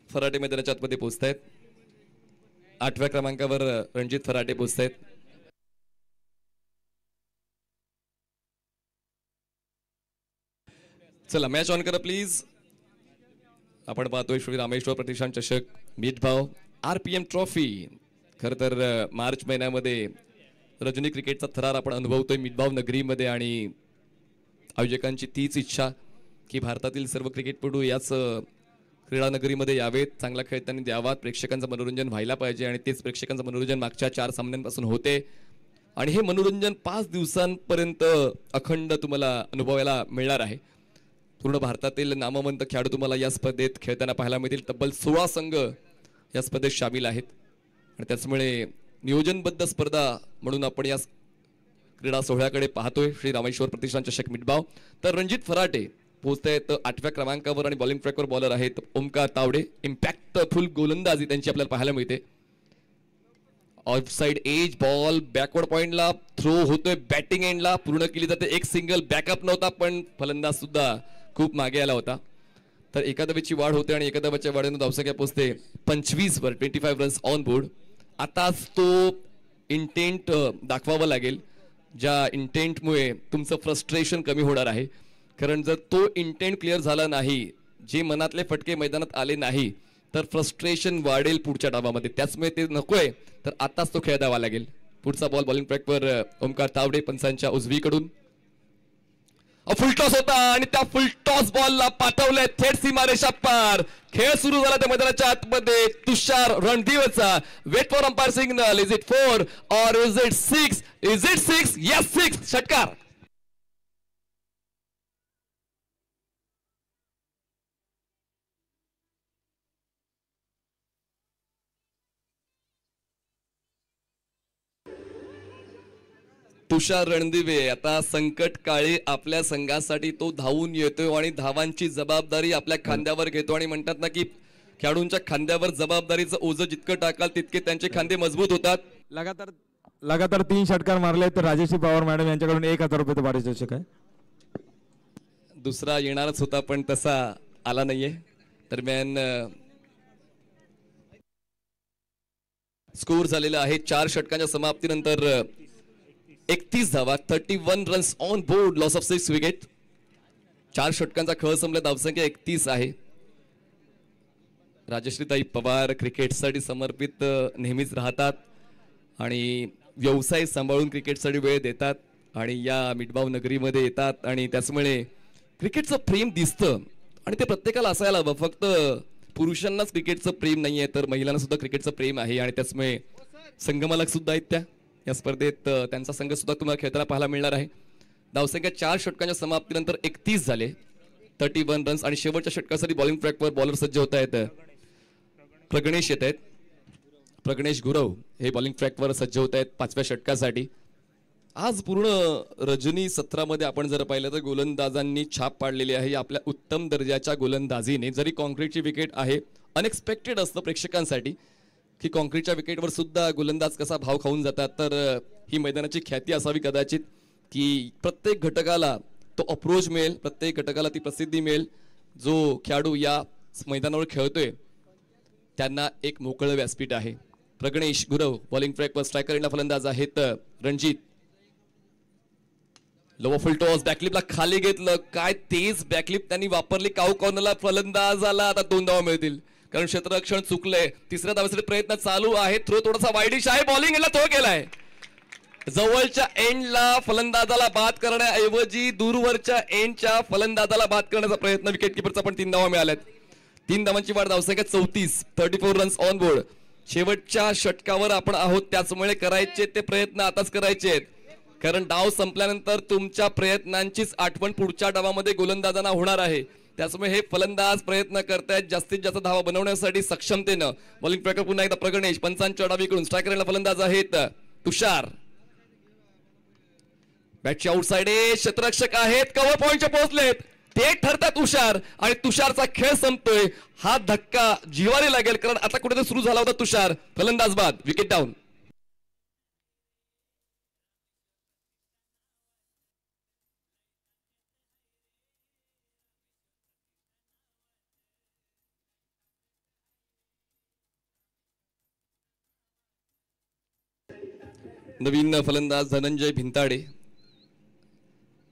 फराटे मैदानाच्या आतमध्ये पोहोचतायत. 8व्या क्रमांकावर रणजित फराटे पोहोचतायत. चला मॅच ऑन करा प्लीज. आपण पाहतोय श्री रामेश्वर प्रतिष्ठान चषक मीठभाव RPM ट्रॉफी. खर तर मार्च महिन्यामध्ये रजनी क्रिकेटचा थरार आपण अनुभवतोय मीठभाव नगरीमध्ये, आणि आयोजकांची तीच इच्छा की भारतातील सर्व क्रिकेटपटू याच क्रीडा नगरीमध्ये यावेत, चांगला खेळ त्यांनी द्यावा, प्रेक्षकांचं मनोरंजन व्हायला पाहिजे. आणि तेच प्रेक्षकांचं मनोरंजन मागच्या 4 सामन्यांपासून होते, आणि हे मनोरंजन 5 दिवसांपर्यंत अखंड तुम्हाला अनुभवायला मिळणार आहे. पूर्ण भारतातील नामवंत खेळाडू तुम्हाला या स्पर्धेत खेळताना पाहायला मिळतील. तब्बल 16 संघ या स्पर्धेत सामील आहेत, आणि त्याचमुळे नियोजनबद्ध स्पर्धा म्हणून आपण या क्रीडा सोहळ्याकडे पाहतोय. श्री रामेश्वर प्रतिष्ठान चषक मीठभाव. तर रणजित फराटे पोहोचतायत 8व्या क्रमांकावर, आणि बॉलिंग ट्रॅकवर बॉलर आहेत ओमकार तावडे. इम्पॅक्टफुल गोलंदाजी त्यांची आपल्याला पाहायला मिळते. Off side edge ball backward पॉइंटला थ्रो होतोय, बॅटिंग एंडला पूर्ण केली जाते. एक सिंगल बॅकअप नव्हता, पण फलंदाज सुद्धा खूप मागे आला होता. तर एका धावेची वाढ होते, आणि एका धावेच्या वाढीने धावसंख्या पोहोचते 25 वर. 25 रन्स ऑन बोर्ड. आताच तो इंटेंट दाखवावा लागेल, ज्या इंटेंटमुळे तुमचं फ्रस्ट्रेशन कमी होणार आहे. कारण जर तो इंटेंट क्लिअर झाला नाही, जे मनातले फटके मैदानात आले नाही, तर फ्रस्ट्रेशन वाढेल पुढच्या डावामध्ये. त्याचमुळे ते नकोय, तर आताच तो खेळ द्यावा लागेल. पुढचा बॉल बॉलिंग ट्रॅकवर ओमकार तावडे पंचांच्या उजवीकडून. फुलटॉस होता, आणि त्या फुलटॉस बॉलला पाठवलंय थेट सीमारेषा पार. खेळ सुरू झाला त्या मैदानाच्या आतमध्ये. तुषार रणदिवेचा. Wait for umpire signal. Is it 4 और is it 6? Is it 6? Yes 6. षटकार. तुषार रणदिवे आता संकट काळी आपल्या संघासाठी तो धावून येतोय, आणि धावांची जबाबदारी आपल्या खांद्यावर घेतो. आणि म्हणतात ना की खेळाडूंच्या खांद्यावर जबाबदारीचं ओझं जितकं टाकाल तितके त्यांचे खांदे मजबूत होतात. लगातार 3 षटकार मारले. तर राजेश्री पवार मॅडम यांच्याकडून 1000 रुपये पारितोषिक आहे. दुसरा येणारच होता, पण तसा आला नाहीये. दरम्यान स्कोर झालेला आहे 4 षटकांच्या समाप्तीनंतर 31 धावा. 31 runs on board. Loss of 6 wicket. 4 षटकांचा खेळ संपला, धावसंख्या 31 आहे. राजश्रीताई पवार क्रिकेटसाठी समर्पित नेहमीच राहतात आणि व्यवसाय सांभाळून क्रिकेटसाठी वेळ देतात आणि या मिठभाव नगरीमध्ये येतात आणि त्याचमुळे क्रिकेटचं प्रेम दिसतं आणि ते प्रत्येकाला असायला हवं. फक्त पुरुषांनाच क्रिकेटचं प्रेम नाही आहे तर महिलांना सुद्धा क्रिकेटचं प्रेम आहे आणि त्याचमुळे संघमालक सुद्धा आहेत त्या या स्पर्धेत. त्यांचा संघ सुद्धा तुम्हाला खेळताना पाहायला मिळणार आहे. धावसंख्या 4 षटकांच्या समाप्तीनंतर 31 झाले, 31 रन्स आणि शेवटच्या षटकासाठी बॉलिंग ट्रॅकवर बॉलर सज्ज होत आहेत. प्रगणेश येत आहेत, प्रगणेश गुरव हे बॉलिंग ट्रॅकवर सज्ज होत आहेत 5व्या षटकासाठी. आज पूर्ण रजनी सत्रामध्ये आपण जर पाहिलं तर गोलंदाजांनी छाप पाडलेली आहे आपल्या उत्तम दर्जाच्या गोलंदाजीने. जरी कॉन्क्रीटची विकेट आहे, अनएक्सपेक्टेड असतं प्रेक्षकांसाठी की कॉन्क्रीटच्या विकेटवर सुद्धा गोलंदाज कसा भाव खाऊन जातात. तर ही मैदानाची ख्याती असावी कदाचित की प्रत्येक घटकाला तो अप्रोच मिळेल, प्रत्येक घटकाला ती प्रसिद्धी मिळेल. जो खेळाडू या मैदानावर खेळतोय त्यांना एक मोकळं व्यासपीठ आहे. प्रगणेश गुरव बॉलिंग ट्रॅकवर, स्ट्रायकर एंडला फलंदाज आहेत रणजित. लोवर फुल टॉस, बॅकलिपला खाली घेतलं, काय तेज बॅकलिप त्यांनी वापरली. काऊकॉर्नरला फलंदाजाला आता 2 धावा मिळतील कारण क्षेत्ररक्षण चुकलंय. 3ऱ्या धावेसाठी प्रयत्न चालू आहे. थ्रो थोडासा वाईडिश आहे, बॉलिंग एंडला थ्रो केलाय. जवळच्या एंडला फलंदाजाला बाद करण्याऐवजी दूरवरच्या एंडच्या फलंदाजाला बाद करण्याचा प्रयत्न विकेट किपरचा, पण 3 धावा मिळाल्यात. 3 धावांची वाढ, धावसंख्या 34 रन्स ऑन बोर्ड. शेवटच्या षटकावर आपण आहोत त्याचमुळे करायचे ते प्रयत्न आताच करायचे आहेत कारण डाव संपल्यानंतर तुमच्या प्रयत्नांचीच आठवण पुढच्या डावामध्ये गोलंदाजांना होणार आहे. त्याचमुळे हे फलंदाज प्रयत्न करतायत जास्तीत जास्त धावा बनवण्यासाठी सक्षमतेनं. बॉलिंग ट्रॅकर पुन्हा एकदा प्रगणेश, पंचांच्या डावीकडून स्ट्रायकर फलंदाज आहेत तुषार. बॅटची आउटसाइड क्षेत्ररक्षक आहेत, कव्हर पॉइंटच्या पोहोचलेत, ते ठरतात तुषार आणि तुषारचा खेळ संपतोय. हा धक्का जिवारी लागेल कारण आता कुठेतरी सुरू झाला होता तुषार. फलंदाज बाद, विकेट डाऊन. नवीन फलंदाज धनंजय भिंताडे.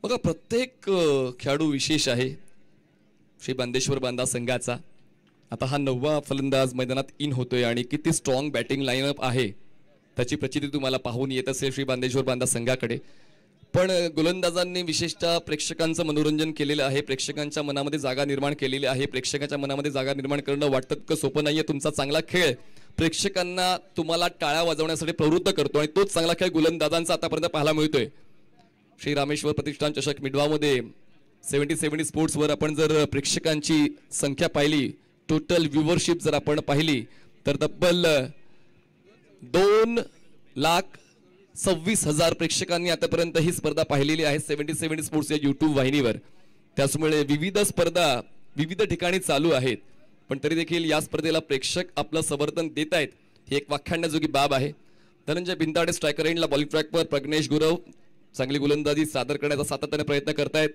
बघा प्रत्येक खेळाडू विशेष आहे श्री बांदेश्वर बांधा संघाचा. आता हा 9वा फलंदाज मैदानात इन होतोय आणि किती स्ट्रॉंग बॅटिंग लाईनअप आहे त्याची प्रचिती तुम्हाला पाहून येत असेल श्री बांदेश्वर बांधा संघाकडे. पण गोलंदाजांनी विशेषतः प्रेक्षकांचं मनोरंजन केलेलं आहे, प्रेक्षकांच्या मनामध्ये जागा निर्माण केलेली आहे. प्रेक्षकांच्या मनामध्ये जागा निर्माण करणं वाटतं इतकं सोपं नाहीये. तुमचा चांगला खेळ प्रेक्षकांना तुम्हाला टाळ्या वाजवण्यासाठी प्रवृत्त करतो आणि तोच चांगला खेळ गोलंदाजांचा आतापर्यंत पाहायला मिळतोय. श्री रामेश्वर प्रतिष्ठान चषक मिडवामध्ये 70 स्पोर्ट्सवर आपण जर प्रेक्षकांची संख्या पाहिली, टोटल व्ह्यूवरशिप जर आपण पाहिली तर तब्बल 2,26,000 प्रेक्षकांनी आतापर्यंत ही स्पर्धा पाहिलेली आहे 70 स्पोर्ट्स या YouTube वाहिनीवर. त्याचमुळे विविध स्पर्धा विविध ठिकाणी चालू आहेत पण तरी देखील या स्पर्धेला प्रेक्षक आपलं समर्थन देत आहेत ही एक व्याख्यानाजोगी बाब आहे. धनंजय भिंताडे स्ट्रायकर एंडला, बॉलिंग ट्रॅकवर प्रगणेश गुरव चांगली गोलंदाजी सादर करण्याचा सातत्याने प्रयत्न करतायत.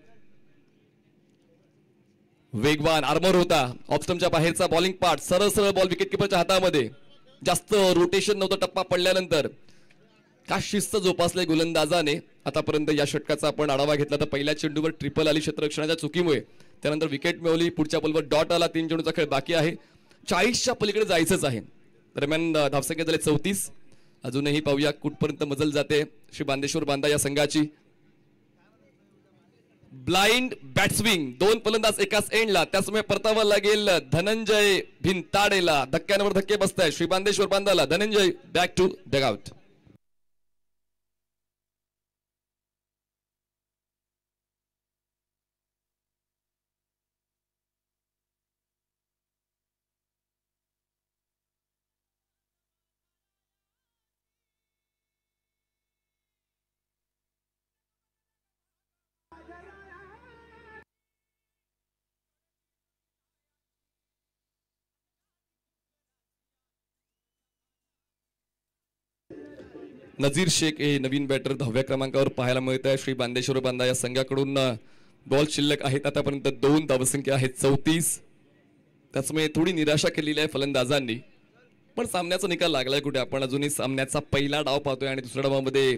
वेगवान आर्मर होता, ऑफस्टंपच्या बाहेरचा बॉलिंग पार्ट, सरळ सरळ बॉल विकेट किपरच्या हातामध्ये. जास्त रोटेशन नव्हतं टप्पा पडल्यानंतर. का शिस्त जोपासले गोलंदाजाने. आतापर्यंत या षटकाचा आपण आढावा घेतला तर पहिल्या चेंडूवर ट्रिपल आली क्षेत्ररक्षणाच्या चुकीमुळे, त्यानंतर विकेट मिळवली, पुढच्या बॉलवर डॉट आला. 3 चेंडूचा खेळ बाकी आहे, 40च्या पलीकडे जायचंच आहे. दरम्यान धावसंख्या झाले 34. अजूनही पाहूया कुठपर्यंत मजल जाते श्री बांदेश्वर बांधा या संघाची. ब्लाइंड बॅट्सविंग, 2 फलंदाज एकाच एंडला, त्याचमुळे परतावा लागेल धनंजय भिंताडेला. धक्क्यांवर धक्के बसताय श्री बांदेश्वर बांधाला. Dhananjay back to dugout. Nazir Shaikh हे नवीन बॅटर 10व्या क्रमांकावर पाहायला मिळत आहे श्री बांदेश्वर बांधा या संघाकडून. बॉल शिल्लक आहेत आतापर्यंत 2, धावसंख्या आहे 34. त्याचमुळे थोडी निराशा केलेली आहे फलंदाजांनी पण सामन्याचा निकाल लागलाय कुठे. आपण अजूनही सामन्याचा पहिला डाव पाहतोय आणि दुसऱ्या डावामध्ये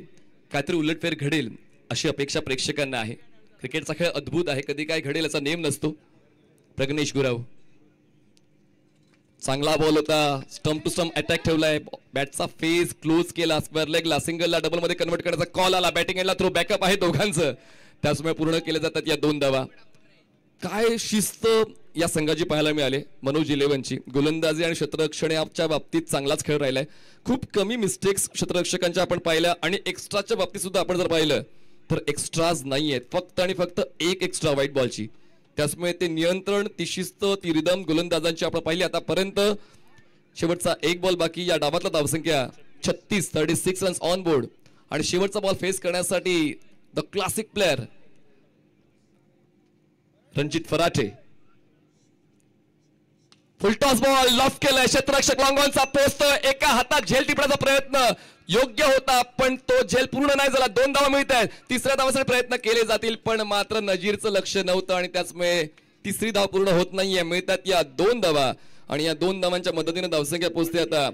काहीतरी उलटफेर घडेल अशी अपेक्षा प्रेक्षकांना आहे. क्रिकेटचा खेळ अद्भुत आहे, कधी काय घडेल याचा नेम नसतो. प्रग्नेश गुराव, चांगला बॉल होता, स्टंप टू स्टंप अटॅक ठेवलाय, बॅटचा फेस क्लोज केला, स्क्वेअर लेगला सिंगलला डबल मध्ये कन्वर्ट करण्याचा कॉल आला, बॅटिंग एंडला थ्रो बॅकअप आहे दोघांचं, त्याचमुळे पूर्ण केले जातात या 2 धावा. काय शिस्त या संघाची पाहायला मिळाली मनोज 11ची. गोलंदाजी आणि क्षेत्ररक्षणाच्या बाबतीत चांगलाच खेळ राहिलाय, खूप कमी मिस्टेक्स क्षेत्ररक्षकांच्या आपण पाहिल्या, आणि एक्स्ट्राच्या बाबतीत सुद्धा आपण जर पाहिलं तर एक्स्ट्राज नाही आहेत, फक्त आणि फक्त एक एक्स्ट्रा व्हाईट बॉलची. त्यामुळे ते नियंत्रण, ती शिस्त, ती रिदम गोलंदाजांची आपण पाहिली आतापर्यंत. शेवटचा 1 बॉल बाकी, या डावातला धावसंख्या 36 रन्स ऑन बोर्ड, आणि शेवटचा बॉल फेस करण्यासाठी the classic player Ranjit Farate. Full toss ball loft केलाय, क्षेत्ररक्षक लॉंगॉनचा पोहोचतोय, एका हातात झेल टिपण्याचा प्रयत्न योग्य होता, पण तो झेल पूर्ण नाही झाला. 2 धावा मिळत आहेत, 3ऱ्या धावासाठी प्रयत्न केले जातील, पण मात्र नजीरचं लक्ष नव्हतं, आणि त्याचमुळे 3री धाव पूर्ण होत नाहीये. मिळतात या 2 धावा, आणि या 2 धावांच्या मदतीने धावसंख्या पोहोचते आता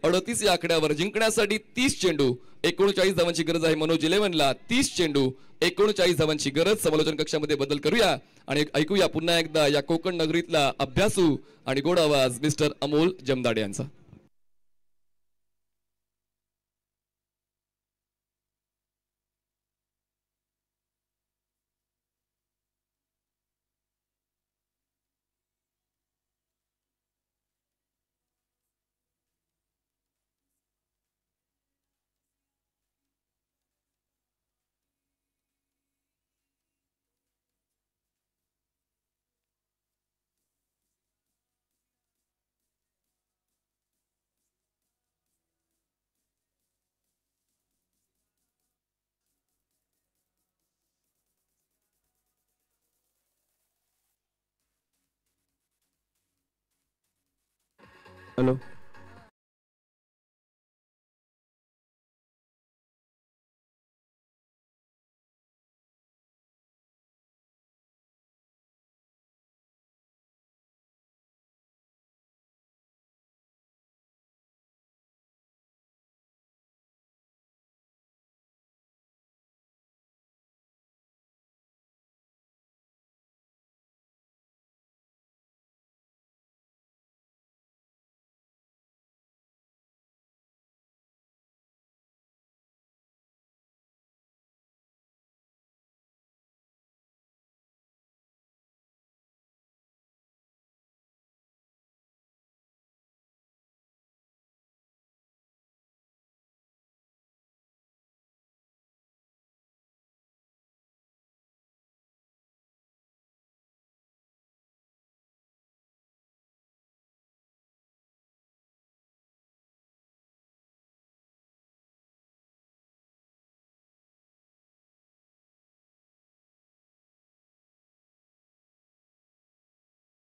38 या आकड्यावर. जिंकण्यासाठी 30 चेंडू 39 धावांची गरज आहे मनोज 11ला. 30 चेंडू 39 धावांची गरज. समालोचन कक्षामध्ये बदल करूया आणि ऐकूया पुन्हा एकदा या कोकण नगरीतला अभ्यासू आणि गोड आवाज मिस्टर अमोल जमदाडे यांचा. हॅलो.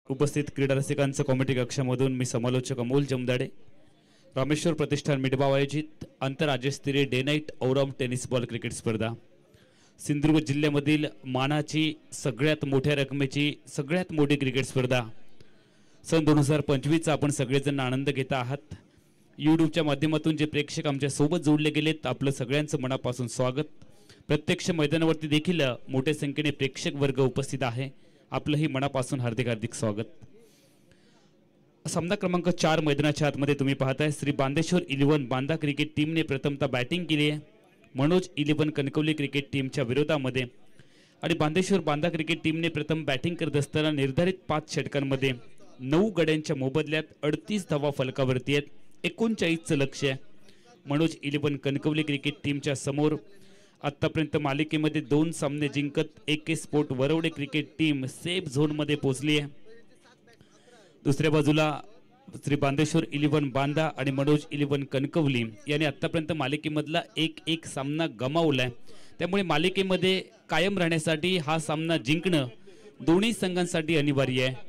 उपस्थित क्रीडा रसिकांचं कॉमेडी कक्षामधून मी समालोचक अमोल जमदाडे. रामेश्वर प्रतिष्ठान मिठबाव आयोजित आंतरराज्यस्तरीय डे नाईट औराम टेनिस बॉल क्रिकेट स्पर्धा, सिंधुदुर्ग जिल्ह्यामधील मानाची सगळ्यात मोठ्या रकमेची सगळ्यात मोठी क्रिकेट स्पर्धा सन 2025चा आपण सगळेजण आनंद घेत आहात. यूट्यूबच्या माध्यमातून जे प्रेक्षक आमच्या सोबत जोडले गेलेत, आपलं सगळ्यांचं मनापासून स्वागत. प्रत्यक्ष मैदानावरती देखील मोठ्या संख्येने प्रेक्षक वर्ग उपस्थित आहे, आपलंही मनापासून हार्दिक हार्दिक स्वागत. सामना क्रमांक 4 मैदानाच्या आतमध्ये तुम्ही पाहताय श्री बांदेश्वर 11 बांदा क्रिकेट टीमने प्रथमतः बॅटिंग केली आहे मनोज 11 कणकवली क्रिकेट टीमच्या विरोधामध्ये. आणि बांदेश्वर बांदा क्रिकेट टीमने प्रथम बॅटिंग करत असताना निर्धारित 5 षटकांमध्ये 9 गड्यांच्या मोबदल्यात 38 धावा फलकावरती आहेत. 39चं लक्ष्य आहे मनोज 11 कणकवली क्रिकेट टीमच्या समोर. आतापर्यंत मालिकेमध्ये 2 सामने जिंकत AK sport Varavade cricket team safe झोनमध्ये पोहोचली आहे. दुसऱ्या बाजूला श्री बांदेश्वर 11 बांदा आणि मनोज 11 कणकवली यांनी आतापर्यंत मालिकेमधला 1-1 सामना गमावलाय. त्यामुळे मालिकेमध्ये कायम राहण्यासाठी हा सामना जिंकणं दोन्ही संघांसाठी अनिवार्य आहे.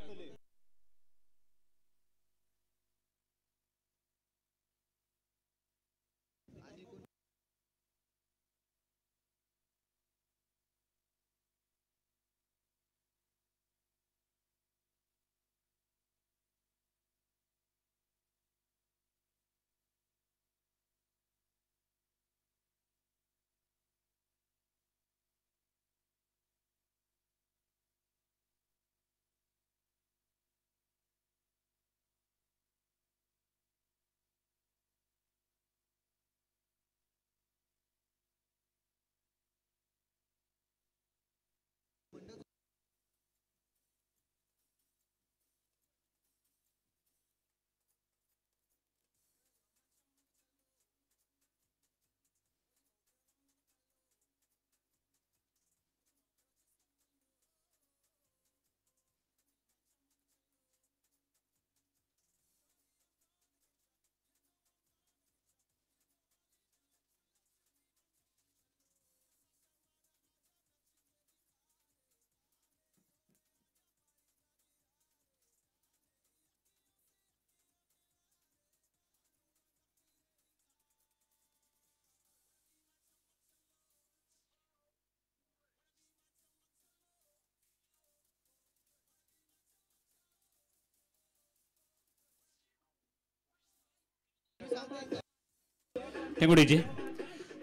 टेंगुडेजी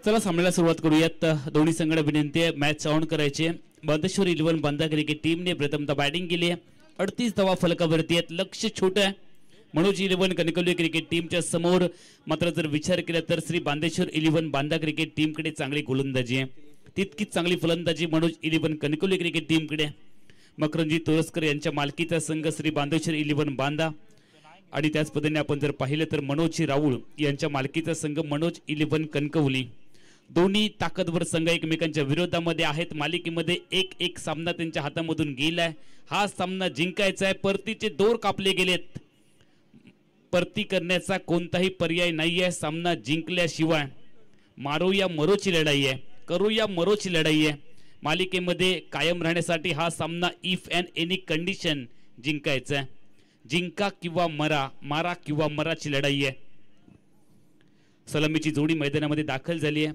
चला सामन्याला सुरुवात करूयात. दोन्ही संघाला विनंती आहे मॅच ऑन करायची. बांदेश्वर 11 बांदा क्रिकेट टीमने प्रथमतः बॅटिंग केली आहे. 38 धावा फलकावरती आहेत. लक्ष छोटं आहे मनोज 11 कणकवली क्रिकेट टीमच्या समोर. मात्र जर विचार केला तर श्री बांदेश्वर 11 बांदा क्रिकेट टीमकडे चांगली गोलंदाजी आहे. तितकीच चांगली फलंदाजी मनोज 11 कणकवली क्रिकेट टीमकडे. मकरंजी तोरसकर यांच्या मालकीचा संघ श्री बांदेश्वर 11 बांदा आणि त्याच पद्धतीने आपण जर पाहिलं तर मनोज राऊळ यांच्या मालकीचा संघ मनोज 11 कणकवली. दोन्ही ताकदवर संघ एकमेकांच्या विरोधामध्ये आहेत. मालिकेमध्ये एक सामना त्यांच्या हातामधून गेलाय. हा सामना जिंकायचा आहे. परतीचे दोर कापले गेलेत. परती करण्याचा कोणताही पर्याय नाहीये. सामना जिंकल्याशिवाय मारूया मरोची लढाई आहे. करूया मरोची लढाई आहे. मालिकेमध्ये कायम राहण्यासाठी हा सामना इफ अँड एनी कंडिशन जिंकायचा आहे. जिंका किंवा मरा, मारा किंवा मराची लढाई आहे. सलामीची जोडी मैदानामध्ये दाखल झाली आहे.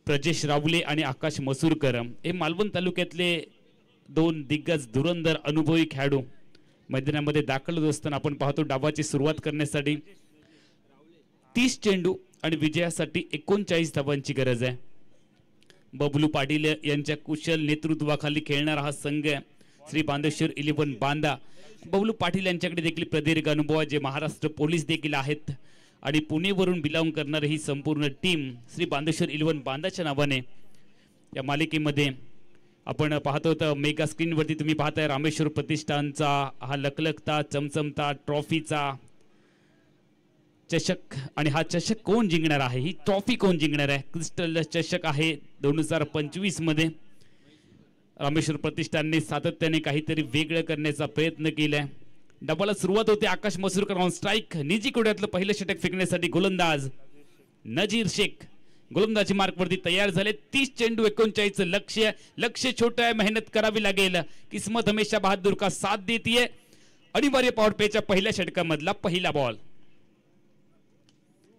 प्रजेश रावले आणि आकाश मसूरकर हे मालवण तालुक्यातले दोन दिग्गज धुरंधर अनुभवी खेळाडू मैदानामध्ये दाखल होत असताना आपण पाहतो डावाची सुरुवात करण्यासाठी 30 चेंडू आणि विजयासाठी 39 धावांची गरज आहे. बबलू पाटील यांच्या कुशल नेतृत्वाखाली खेळणारा हा संघ आहे श्री बांदेश्वर 11 बांदा. बबलू पाटील यांच्याकडे देखील प्रदीर्घ अनुभव आहे. जे महाराष्ट्र पोलीस देखील आहेत आणि पुणेवरून बिलॉंग करणारी ही संपूर्ण टीम श्री बांदेश्वर 11 बांदाच्या नावाने या मालिकेमध्ये आपण पाहतो. तर मेगा स्क्रीनवरती तुम्ही पाहताय रामेश्वर प्रतिष्ठानचा हा लखलखता चमचमता ट्रॉफीचा चषक. आणि हा चषक कोण जिंकणार आहे, ही ट्रॉफी कोण जिंकणार आहे? क्रिस्टल चषक आहे 2025 मध्ये. रामेश्वर प्रतिष्ठानने सातत्याने काहीतरी वेगळं करण्याचा प्रयत्न केलाय. डबाला सुरुवात होते. आकाश मसूरकर ऑन स्ट्राइक. निजी कोड्यातलं पहिलं षटक फेकण्यासाठी गोलंदाज नजीर शेख गोलंदाजी मार्कवरती तयार झाले. 30 चेंडू 39 लक्ष्य. लक्ष्य छोटं आहे, मेहनत करावी लागेल. किस्मत हमेशा बहादूर का साथ देतीये. अनिवार्य पॉवर प्लेच्या पहिल्या षटकामधला पहिला बॉल.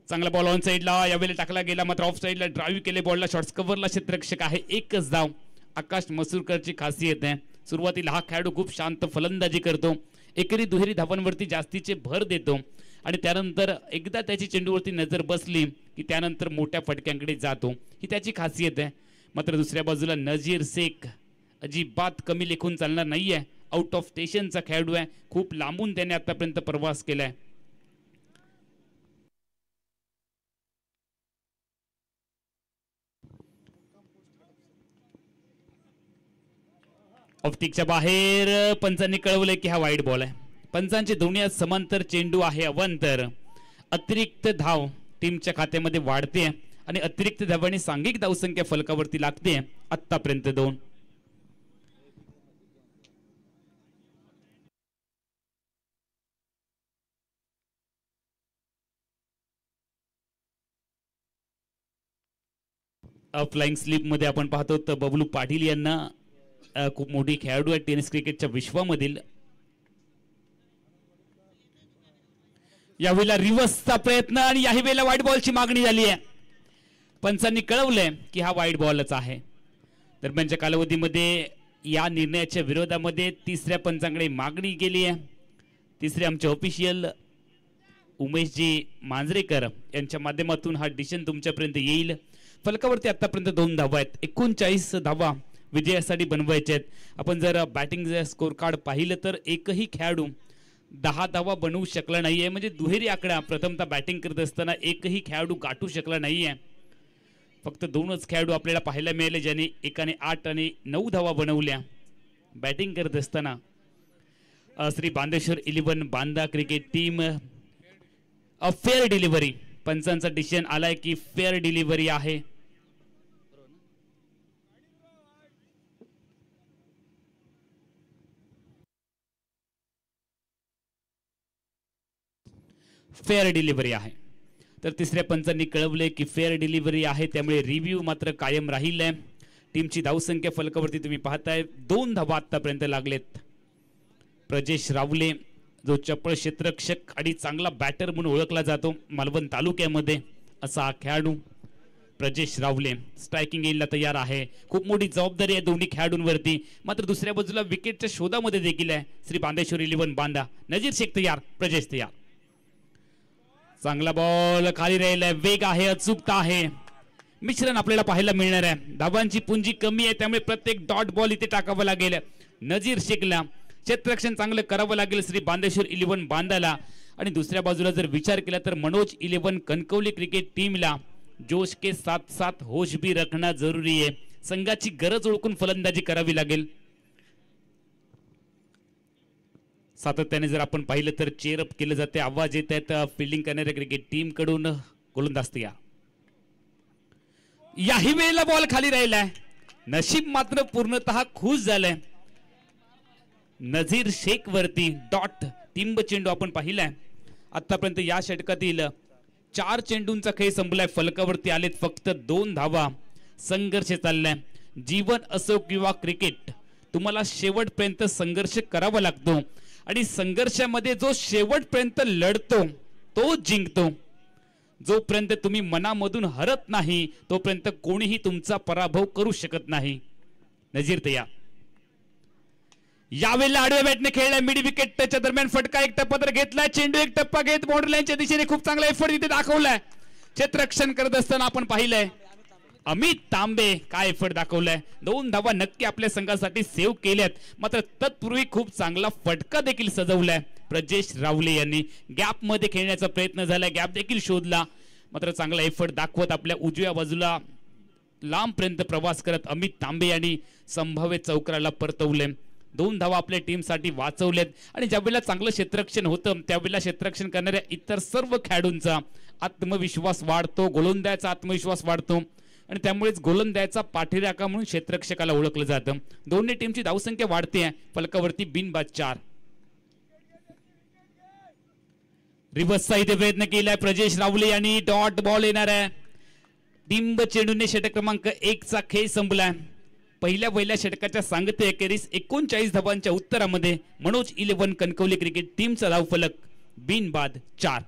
चांगला बॉल ऑन साइडला यावेळी टाकला गेला. मात्र ऑफ साइडला ड्राईव्ह केले बॉलला. शॉर्ट्स कव्हरला क्षेत्ररक्षक आहे. एकच धाव. आकाश मसूरकरची खासियत आहे सुरुवातीला हा खेळाडू खूप शांत फलंदाजी करतो. एकेरी दुहेरी धावांवरती जास्तीचे भर देतो आणि त्यानंतर एकदा त्याची चेंडूवरती नजर बसली की त्यानंतर मोठ्या फटक्यांकडे जातो. ही त्याची खासियत आहे. मात्र दुसऱ्या बाजूला नजीर शेख अजिबात कमी लेखून चालणार नाहीये. आउट ऑफ स्टेशनचा खेळाडू आहे. खूप लांबून त्याने आतापर्यंत प्रवास केलाय. ऑप्टिकच्या बाहेर पंचांनी कळवले की हा वाईड बॉल आहे. पंचांचे दोन्ही समांतर चेंडू आहे अवांतर. अतिरिक्त धाव टीमच्या खात्यामध्ये वाढते आणि अतिरिक्त धावांनी सांघिक धावसंख्या फलकावरती लागते. आतापर्यंत 2. फ्लाइंग स्लिप मध्ये आपण पाहतो तर बबलू पाटील यांना खूप मोठी खेळाडू आहे टेनिस क्रिकेटच्या विश्वामधील. यावेळेला रिव्हर्सचा प्रयत्न आणि याही वेळेला व्हाईट बॉलची मागणी झाली आहे. पंचांनी कळवलंय की हा व्हाईट बॉलच आहे. दरम्यानच्या कालावधीमध्ये या निर्णयाच्या विरोधामध्ये तिसऱ्या पंचांकडे मागणी गेली आहे. तिसरे आमचे ऑफिशियल उमेशजी मांजरेकर यांच्या माध्यमातून हा डिसिजन तुमच्यापर्यंत येईल. फलकावरती आतापर्यंत 2 धावा आहेत. 39 धावा विजयासाठी बनवायचे आहेत. आपण जर बॅटिंग स्कोर कार्ड पाहिलं तर एकही खेळाडू 10 धावा बनवू शकला नाहीये. म्हणजे दुहेरी आकडा प्रथमतः बॅटिंग करत असताना एकही खेळाडू गाठू शकला नाहीये. फक्त 2च खेळाडू आपल्याला पाहायला मिळाले ज्यांनी एकाने 8 आणि 9 धावा बनवल्या बॅटिंग करत असताना. Shri Bandeshwar 11 Banda cricket team fair delivery. पंचांचा डिसिजन आलाय की फेअर डिलिव्हरी आहे. फेअर डिलिव्हरी आहे. तर तिसऱ्या पंचांनी कळवले की फेअर डिलिव्हरी आहे. त्यामुळे रिव्ह्यू मात्र कायम राहील. टीमची धावसंख्या फलकावरती तुम्ही पाहताय 2 धावा आतापर्यंत लागलेत. प्रजेश रावले जो चपळ क्षेत्ररक्षक आणि चांगला बॅटर म्हणून ओळखला जातो मालवण तालुक्यामध्ये असा हा खेळाडू प्रजेश रावले स्ट्रायकिंग एंडला तयार आहे. खूप मोठी जबाबदारी आहे दोन्ही खेळाडूंवरती. मात्र दुसऱ्या बाजूला विकेटच्या शोधामध्ये देखील आहे श्री बांदेश्वर 11 बांदा. नजीर शेख तयार, प्रजेश तयार. चांगला बॉल खाली राहिलाय, वेग आहे, अचूकता आहे, मिश्रण आपल्याला पाहायला मिळणार आहे. धावांची पुंजी कमी आहे त्यामुळे प्रत्येक डॉट बॉल इथे टाकावं लागेल. नजीर शेखला क्षेत्ररक्षण चांगलं करावं लागेल श्री बांदेश्वर 11 बांदाला. आणि दुसऱ्या बाजूला जर विचार केला तर मनोज 11 कणकवली क्रिकेट टीमला जोश के साथ साथ होश भी रखना जरुरी आहे. संघाची गरज ओळखून फलंदाजी करावी लागेल. सातत्याने जर आपण पाहिलं तर चेअरअप केलं जाते, आवाज येत आहेत फिल्डिंग करणाऱ्या क्रिकेट टीम कडून. गोलंदाज तयार. याही वेळेला बॉल खाली राहिलाय, नशीब मात्र पूर्णतः खुश झालंय. नजीर शेख वरती डॉट टिंब चेंडू आपण पाहिलाय. आतापर्यंत या षटकातील 4 चेंडूंचा खेळ संपलाय. फलकावरती आलेत फक्त 2 धावा. संघर्ष चाललाय. जीवन असो किंवा क्रिकेट, तुम्हाला शेवटपर्यंत संघर्ष करावा लागतो आणि संघर्षामध्ये जो शेवटपर्यंत लढतो तो जिंकतो. जोपर्यंत तुम्ही मनामधून हरत नाही तोपर्यंत कोणीही तुमचा पराभव करू शकत नाही. नजीर तयार. यावेळेला आडव्या बॅटने खेळलाय. मिड विकेट टचच्या दरम्यान फटका एक टप्पा तर घेतलाय. चेंडू एक टप्पा घेत बाउंड्री लाईनच्या दिशेने खूप चांगला एफर्ट इथे दाखवलाय. क्षेत्ररक्षण करत असताना आपण पाहिलंय अमित तांबे काय एफर्ट दाखवलाय. 2 धावा नक्की आपल्या संघासाठी सेव्ह केल्यात. मात्र तत्पूर्वी खूप चांगला फटका देखील सजवलाय प्रजेश रावले यांनी. गॅप मध्ये खेळण्याचा प्रयत्न झालाय, गॅप देखील शोधला. मात्र चांगला एफर्ट दाखवत आपल्या उजव्या बाजूला लांबपर्यंत प्रवास करत अमित तांबे यांनी संभाव्य चौकाराला परतवले. 2 धावा आपल्या टीमसाठी वाचवल्यात. आणि ज्यावेळेला चांगलं क्षेत्ररक्षण होतं त्यावेळेला क्षेत्ररक्षण करणाऱ्या इतर सर्व खेळाडूंचा आत्मविश्वास वाढतो, गोलंदाजाचा आत्मविश्वास वाढतो आणि त्यामुळेच गोलंदाजाचा पाठीराखा म्हणून क्षेत्ररक्षकाला ओळखलं जातं. दोन्ही टीमची धावसंख्या वाढते. फलकावरती बिनबाद 4. रिव्हर्सचा इथे प्रयत्न केलाय प्रजेश रावले यांनी. डॉट बॉल येणार आहे. टिंब चेंडूने षटक क्रमांक 1 चा खेळ संपलाय. पहिल्या षटकाच्या सांगते अखेरीस 39 धावांच्या उत्तरामध्ये मनोज 11 कणकवली क्रिकेट टीमचा धावफलक बिनबाद 4.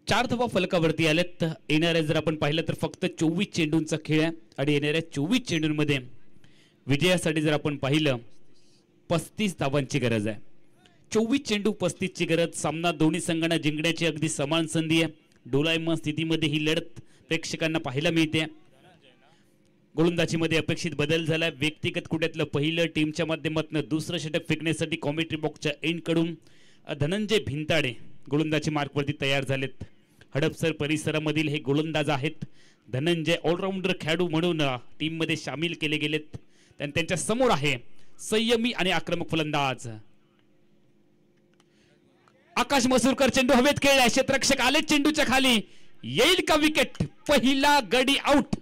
चार धावा फलकावरती आलेत. येणाऱ्या जर आपण पाहिलं तर फक्त 24 चेंडूंचा खेळ आहे आणि येणाऱ्या 24 चेंडूंमध्ये विजयासाठी जर आपण पाहिलं 35 धावांची गरज आहे. 24 चेंडू 35 ची गरज. सामना दोन्ही संघांना जिंकण्याची अगदी समान संधी आहे. डोलायमान स्थितीमध्ये ही लढत प्रेक्षकांना पाहायला मिळते. गोलंदाजीमध्ये अपेक्षित बदल झाला. व्यक्तिगत कुट्यातलं पहिलं, टीमच्या माध्यमातून दुसरं षटक फेकण्यासाठी कॉमेंट्री बॉक्सच्या एंड कडून धनंजय भिंताडे गोलंदाजी मार्कवरती तयार झालेत. हडपसर परिसरामधील हे गोलंदाज आहेत. धनंजय ऑलराऊंडर खेळाडू म्हणून टीम मध्ये सामील केले गेलेत. त्यांच्या समोर आहे संयमी आणि आक्रमक फलंदाज आकाश मसूरकर. चेंडू हवेत खेळलाय. क्षेत्ररक्षक आले चेंडूच्या खाली. येईल का विकेट? पहिला गडी आउट.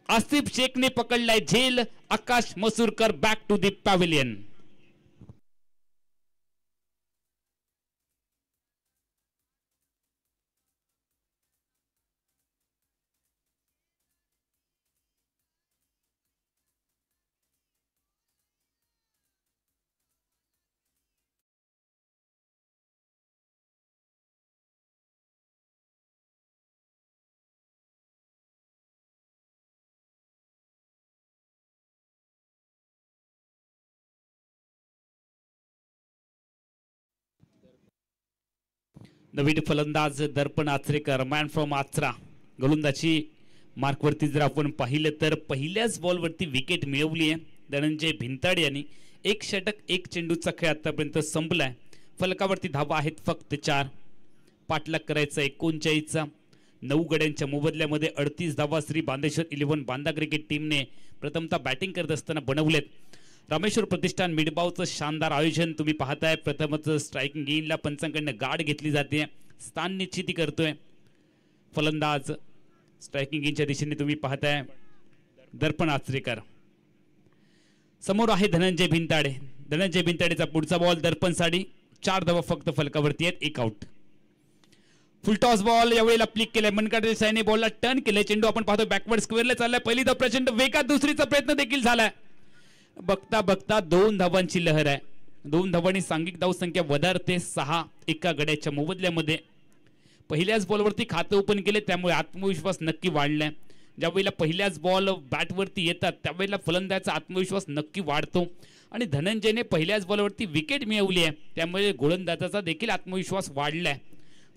आसिफ शेखने पकडलाय झेल. Akash Masurkar back to the pavilion. नवीन फलंदाज दर्पण आचरेकर, मॅन फ्रॉम आचरा. गोलंदाजी मार्कवरती जर आपण पाहिलं तर पहिल्याच बॉलवरती विकेट मिळवली आहे धनंजय भिंताडे यांनी. 1 षटक 1 चेंडूचा खेळ आतापर्यंत संपलाय. फलकावरती धावा आहेत फक्त 4. पाठलाग करायचा 39चा. 9 गड्यांच्या मोबदल्यामध्ये 38 धावा श्री बांदेश्वर 11 बांदा क्रिकेट टीमने प्रथमतः बॅटिंग करत असताना बनवलेत. रामेश्वर प्रतिष्ठान मिडबावचं शानदार आयोजन तुम्ही पाहताय. प्रथमच स्ट्रायकिंग गेनला पंचांकडनं गाड घेतली जाते, स्थान निश्चिती करतोय फलंदाज. स्ट्रायकिंग गेनच्या दिशेने तुम्ही पाहताय दर्पण आचरेकर. समोर आहे धनंजय भिंताडे. धनंजय भिंताडेचा पुढचा बॉल दर्पण साडी. 4 धावा फक्त फलकावरती आहेत, 1 आउट. फुल टॉस बॉल यावेळेला प्लिक केलाय. मनकाटे साईने बॉलला टर्न केले. चेंडू आपण पाहतो बॅकवर्ड स्क्वेअरला चाललाय. पहिली धाव प्रचंड वेगात, दुसरीचा प्रयत्न देखील झालाय. बघता बघता 2 धावांची लहर आहे. 2 धावांनी सांघिक धावसंख्या वधारते 6 एका गड्याच्या मोबदल्यामध्ये. पहिल्याच बॉलवरती खातं ओपन केले, त्यामुळे आत्मविश्वास नक्की वाढलाय. ज्यावेळेला पहिल्याच बॉल बॅटवरती येतात त्यावेळेला फलंदाजाचा आत्मविश्वास नक्की वाढतो. आणि धनंजयने पहिल्याच बॉलवरती विकेट मिळवली आहे, त्यामुळे गोलंदाजाचा देखील आत्मविश्वास वाढलाय.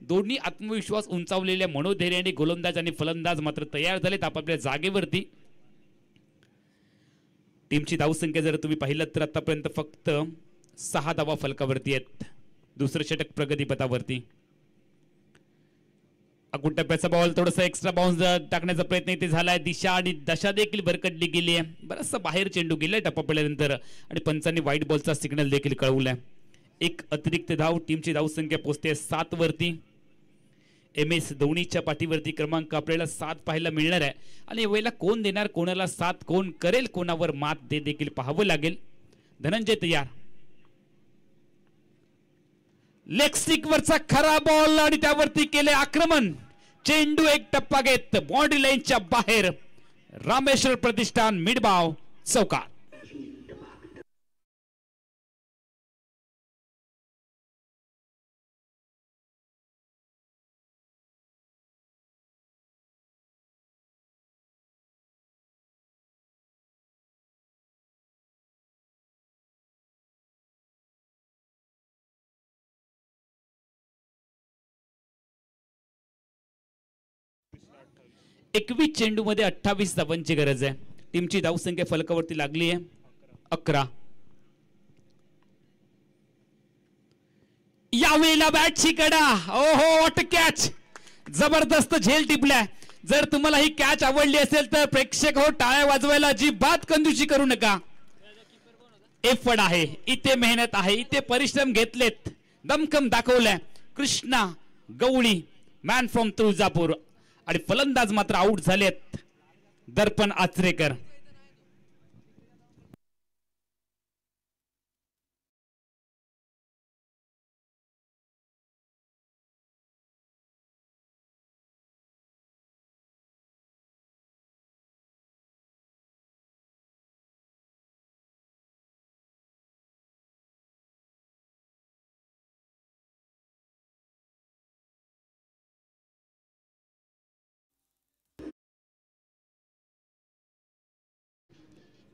दोन्ही आत्मविश्वास उंचावलेल्या मनोधैर्याने गोलंदाज आणि फलंदाज मात्र तयार झालेत आपापल्या जागेवरती. टीमची धावसंख्या जर तुम्ही पाहिलं तर आतापर्यंत फक्त 6 धावा फलकावरती आहेत. दुसरं षटक प्रगतीपथावरती. अगुण टप्प्याचा बॉल थोडासा एक्स्ट्रा बाउन्स टाकण्याचा प्रयत्न इथे झालाय. दिशा आणि दशा देखील भरकटली गेली आहे. बराचसा बाहेर चेंडू गेलाय टप्पा पडल्यानंतर आणि पंचांनी व्हाईट बॉलचा सिग्नल देखील कळवलाय. 1 अतिरिक्त धाव. टीमची धावसंख्या पोहोचते 7 वरती. MS धोनीच्या पाठीवरती क्रमांक आपल्याला 7 पाहायला मिळणार आहे. आणि यावेळेला कोण देणार कोणाला साथ, कोण करेल कोणावर मात, ते देखील पाहावं लागेल. धनंजय तयार. लेग स्टिक वरचा खरा बॉल आणि त्यावरती केले आक्रमण. चेंडू 1 टप्पा घेत बाउंड्री लाईनच्या बाहेर. रामेश्वर प्रतिष्ठान मिडबाव चौकार. एकवीस चेंडू मध्ये 28 धावांची गरज आहे. टीमची धावसंख्या फलकावरती लागली आहे 11. यावेळेला बॅटची कडा. ओहो, व्हॉट कॅच. जबरदस्त झेल टिपलाय. जर तुम्हाला ही कॅच आवडली असेल तर प्रेक्षक हो, टाळ्या वाजवायला अजिबात कंजूसी करू नका. एफर्ट आहे इथे, मेहनत आहे इथे, परिश्रम घेतलेत, दमखम दाखवलाय. कृष्णा गवळी मॅन फ्रॉम तुळजापूर. आणि फलंदाज मात्र आउट झालेत दर्पण आचरेकर.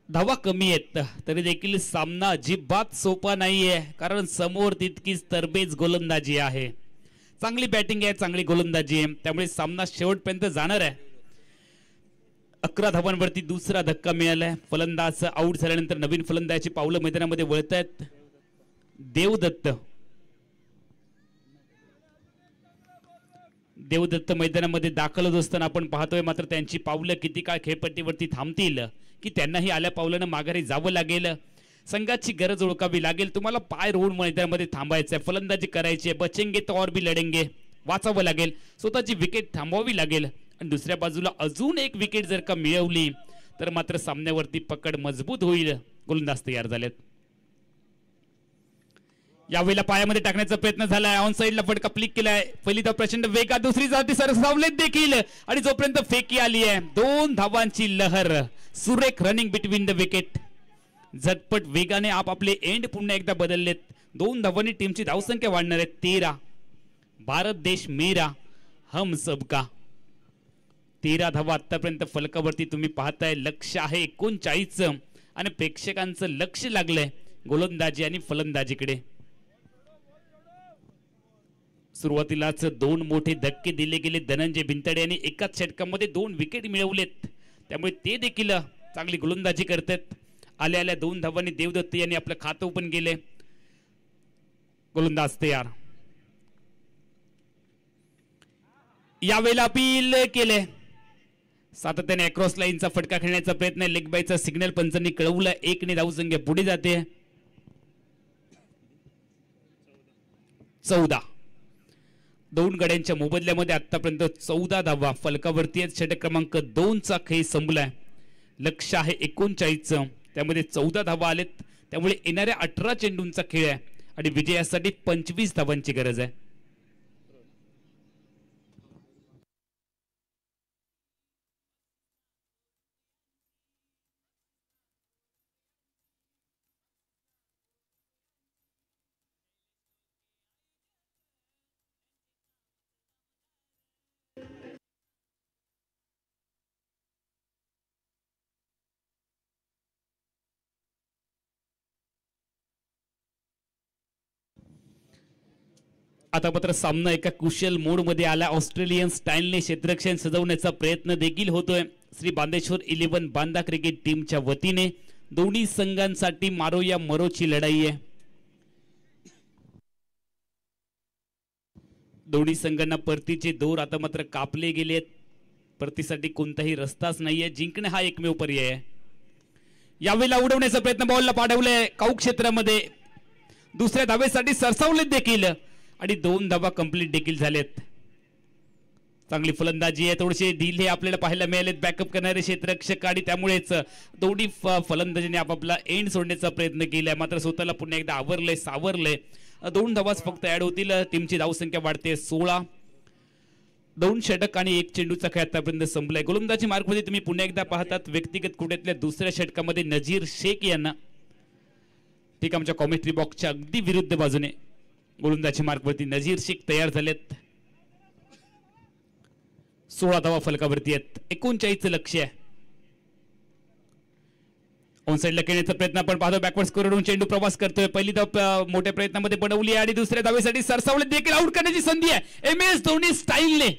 धावा कमी आहेत तरी देखील सामना अजिबात सोपा नाहीये, कारण समोर तितकीच तरबेज गोलंदाजी आहे. चांगली बॅटिंग आहे, चांगली गोलंदाजी आहे, त्यामुळे सामना शेवटपर्यंत जाणार आहे. 11 धावांवरती दुसरा धक्का मिळालाय. फलंदाज आउट झाल्यानंतर नवीन फलंदाजाची पावलं मैदानामध्ये वळतायत. देवदत्त मैदानामध्ये दाखल होत असताना आपण पाहतोय, मात्र त्यांची पावलं किती काळ खेळपट्टीवरती थांबतील की त्यांनाही आल्या पावलानं माघारी जावं लागेल. संघाची गरज ओळखावी लागेल. तुम्हाला पाय रोवून मैदानामध्ये थांबायचं आहे, फलंदाजी करायची आहे. बचेंगे तो और भी लढेंगे, वाचावं लागेल, स्वतःची विकेट थांबवावी लागेल. आणि दुसऱ्या बाजूला अजून एक विकेट जर का मिळवली तर मात्र सामन्यावरती पकड मजबूत होईल. गोलंदाज तयार झालेत. यावेळेला पायामध्ये टाकण्याचा प्रयत्न झालाय. ऑन साइडला फटका फ्लिक केलाय. पहिली धाव प्रचंड वेगात, दुसरी जाती सरसावलेत देखील. आणि जोपर्यंत फेकी आली आहे 2 धावांची लहर. सुरेख रनिंग बिटवीन द विकेट. झटपट वेगाने आपापले एंड पुन्हा एकदा बदललेत. 2 धावांनी टीमची धावसंख्या वाढणार आहे 13. भारत देश मेरा हम सबका. 13 धावा आतापर्यंत फलकावरती तुम्ही पाहताय. लक्ष आहे 39 आणि प्रेक्षकांचं लक्ष लागलंय गोलंदाजी आणि फलंदाजीकडे. सुरुवातीलाच 2 मोठे धक्के दिले गेले. धनंजय भिंताडे यांनी एकाच षटकामध्ये 2 विकेट मिळवलेत, त्यामुळे ते देखील चांगली गोलंदाजी करतात. आल्या आल्या 2 धावांनी देवदत्त यांनी आपलं खातं ओपन केले. गोलंदाज तयार. यावेळेला अपील केले. सातत्याने अक्रॉस लाईनचा फटका खेळण्याचा प्रयत्न, लेग बायचा सिग्नल पंचांनी कळवलं, 1 ने धावसंख्या पुढे जाते. 14 दोन गड्यांच्या मोबदल्यामध्ये आतापर्यंत 14 धावा फलकावरती आहेत. षटक क्रमांक 2 चा खेळ संपलाय. लक्ष आहे 39चं, त्यामध्ये 14 धावा आलेत. त्यामुळे येणाऱ्या 18 चेंडूंचा खेळ आहे आणि विजयासाठी 25 धावांची गरज आहे. आता मात्र सामना एका कुशल मोड मध्ये आला. ऑस्ट्रेलियन स्टाईलने क्षेत्ररक्षण सजवण्याचा प्रयत्न देखील होतोय. श्री बांदेश्वर 11 बांदा क्रिकेट टीमच्या वतीने दोन्ही संघांसाठी मारो या मरोची लढाई आहे. दोन्ही संघांना परतीचे दोर आता मात्र कापले गेलेत. परतीसाठी कोणताही रस्ताच नाहीये. जिंकणे हा एकमेव पर्याय आहे. यावेळेला उडवण्याचा प्रयत्न बॉलला पाठवलाय काऊ क्षेत्रामध्ये. दुसऱ्या धावेसाठी सरसावलेत देखील आणि 2 धावा कंप्लीट देखील झालेत. चांगली फलंदाजी आहे. थोडेसे ढील हे आपल्याला पाहायला मिळालेत बॅकअप करणारे क्षेत्ररक्षक आणि त्यामुळेच दोन्ही फलंदाजीने आपापला एंड सोडण्याचा प्रयत्न केलाय. मात्र स्वतःला पुन्हा एकदा आवरलंय, सावरलंय. 2 धावाच फक्त ऍड होतील. टीमची धावसंख्या वाढते 16. 2 षटक आणि 1 चेंडूचा खेळ आतापर्यंत संपलाय. गोलंदाजी मार्कमध्ये तुम्ही पुन्हा एकदा पाहतात व्यक्तिगत कुड्यातल्या दुसऱ्या षटकामध्ये नजीर शेख यांना ठीक आमच्या कॉमेंट्री बॉक्सच्या अगदी विरुद्ध बाजूने गोलंदाजी मार्कवरती नजीर शेख तयार झालेत. 16 धावा फलकावरती आहेत. 39चं लक्ष्य आहे. ऑन साइडला खेळण्याचा प्रयत्न आपण पाहतो. बॅकवर्ड स्कोरवरून चेंडू प्रवास करतोय. पहिली धाव मोठ्या प्रयत्नामध्ये बनवली आणि दुसऱ्या धावेसाठी सरसावले देखील आउट करण्याची संधी आहे. MS धोनी स्टाईलने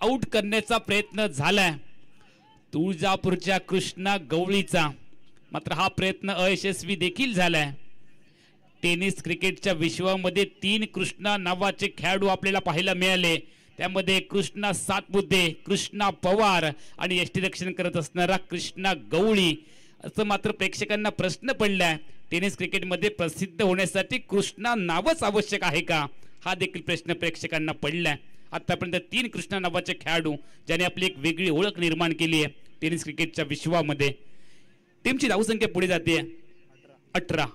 आउट करण्याचा प्रयत्न झालाय तुळजापूरच्या कृष्णा गवळीचा. मात्र हा प्रयत्न अयशस्वी देखील झालाय. टेनिस क्रिकेटच्या विश्वामध्ये 3 कृष्णा नावाचे खेळाडू आपल्याला पाहायला मिळाले. त्यामध्ये कृष्णा सातपुते, कृष्णा पवार आणि यष्टीरक्षण करत असणारा कृष्णा गवळी. असं मात्र प्रेक्षकांना प्रश्न पडलाय, टेनिस क्रिकेटमध्ये प्रसिद्ध होण्यासाठी कृष्णा नावच आवश्यक आहे का, हा देखील प्रश्न प्रेक्षकांना पडलाय. आतापर्यंत 3 कृष्णा नावाचे खेळाडू ज्याने आपली एक वेगळी ओळख निर्माण केली आहे टेनिस क्रिकेटच्या विश्वामध्ये. टीमची धावसंख्या पुढे जाते 18.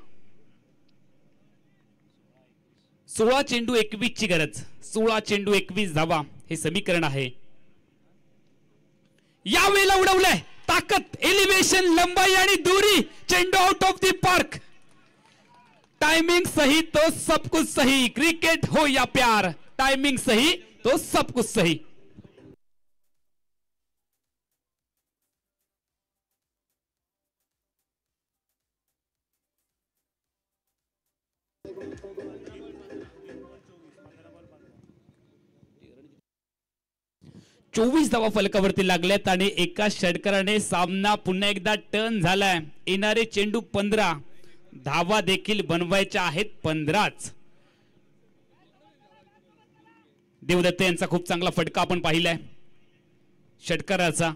16 चेंडू 21 ची गरज. 16 चेंडू 21 धावा हे समीकरण आहे. यावेळेला उडवलंय ताकद, एलिव्हेशन, लंबाई आणि दूरी. चेंडू out of the park. Timing सही तो सब कुछ सही. क्रिकेट हो या प्यार. टाइमिंग सही तो सब कुछ सही. चोवीस धावा फलकावरती लागल्यात आणि एका षटकाराने सामना पुन्हा एकदा टर्न झालाय. येणारे चेंडू 15. धावा देखील बनवायच्या आहेत 15च. देवदत्त यांचा खूप चांगला फटका आपण पाहिलाय षटकाराचा.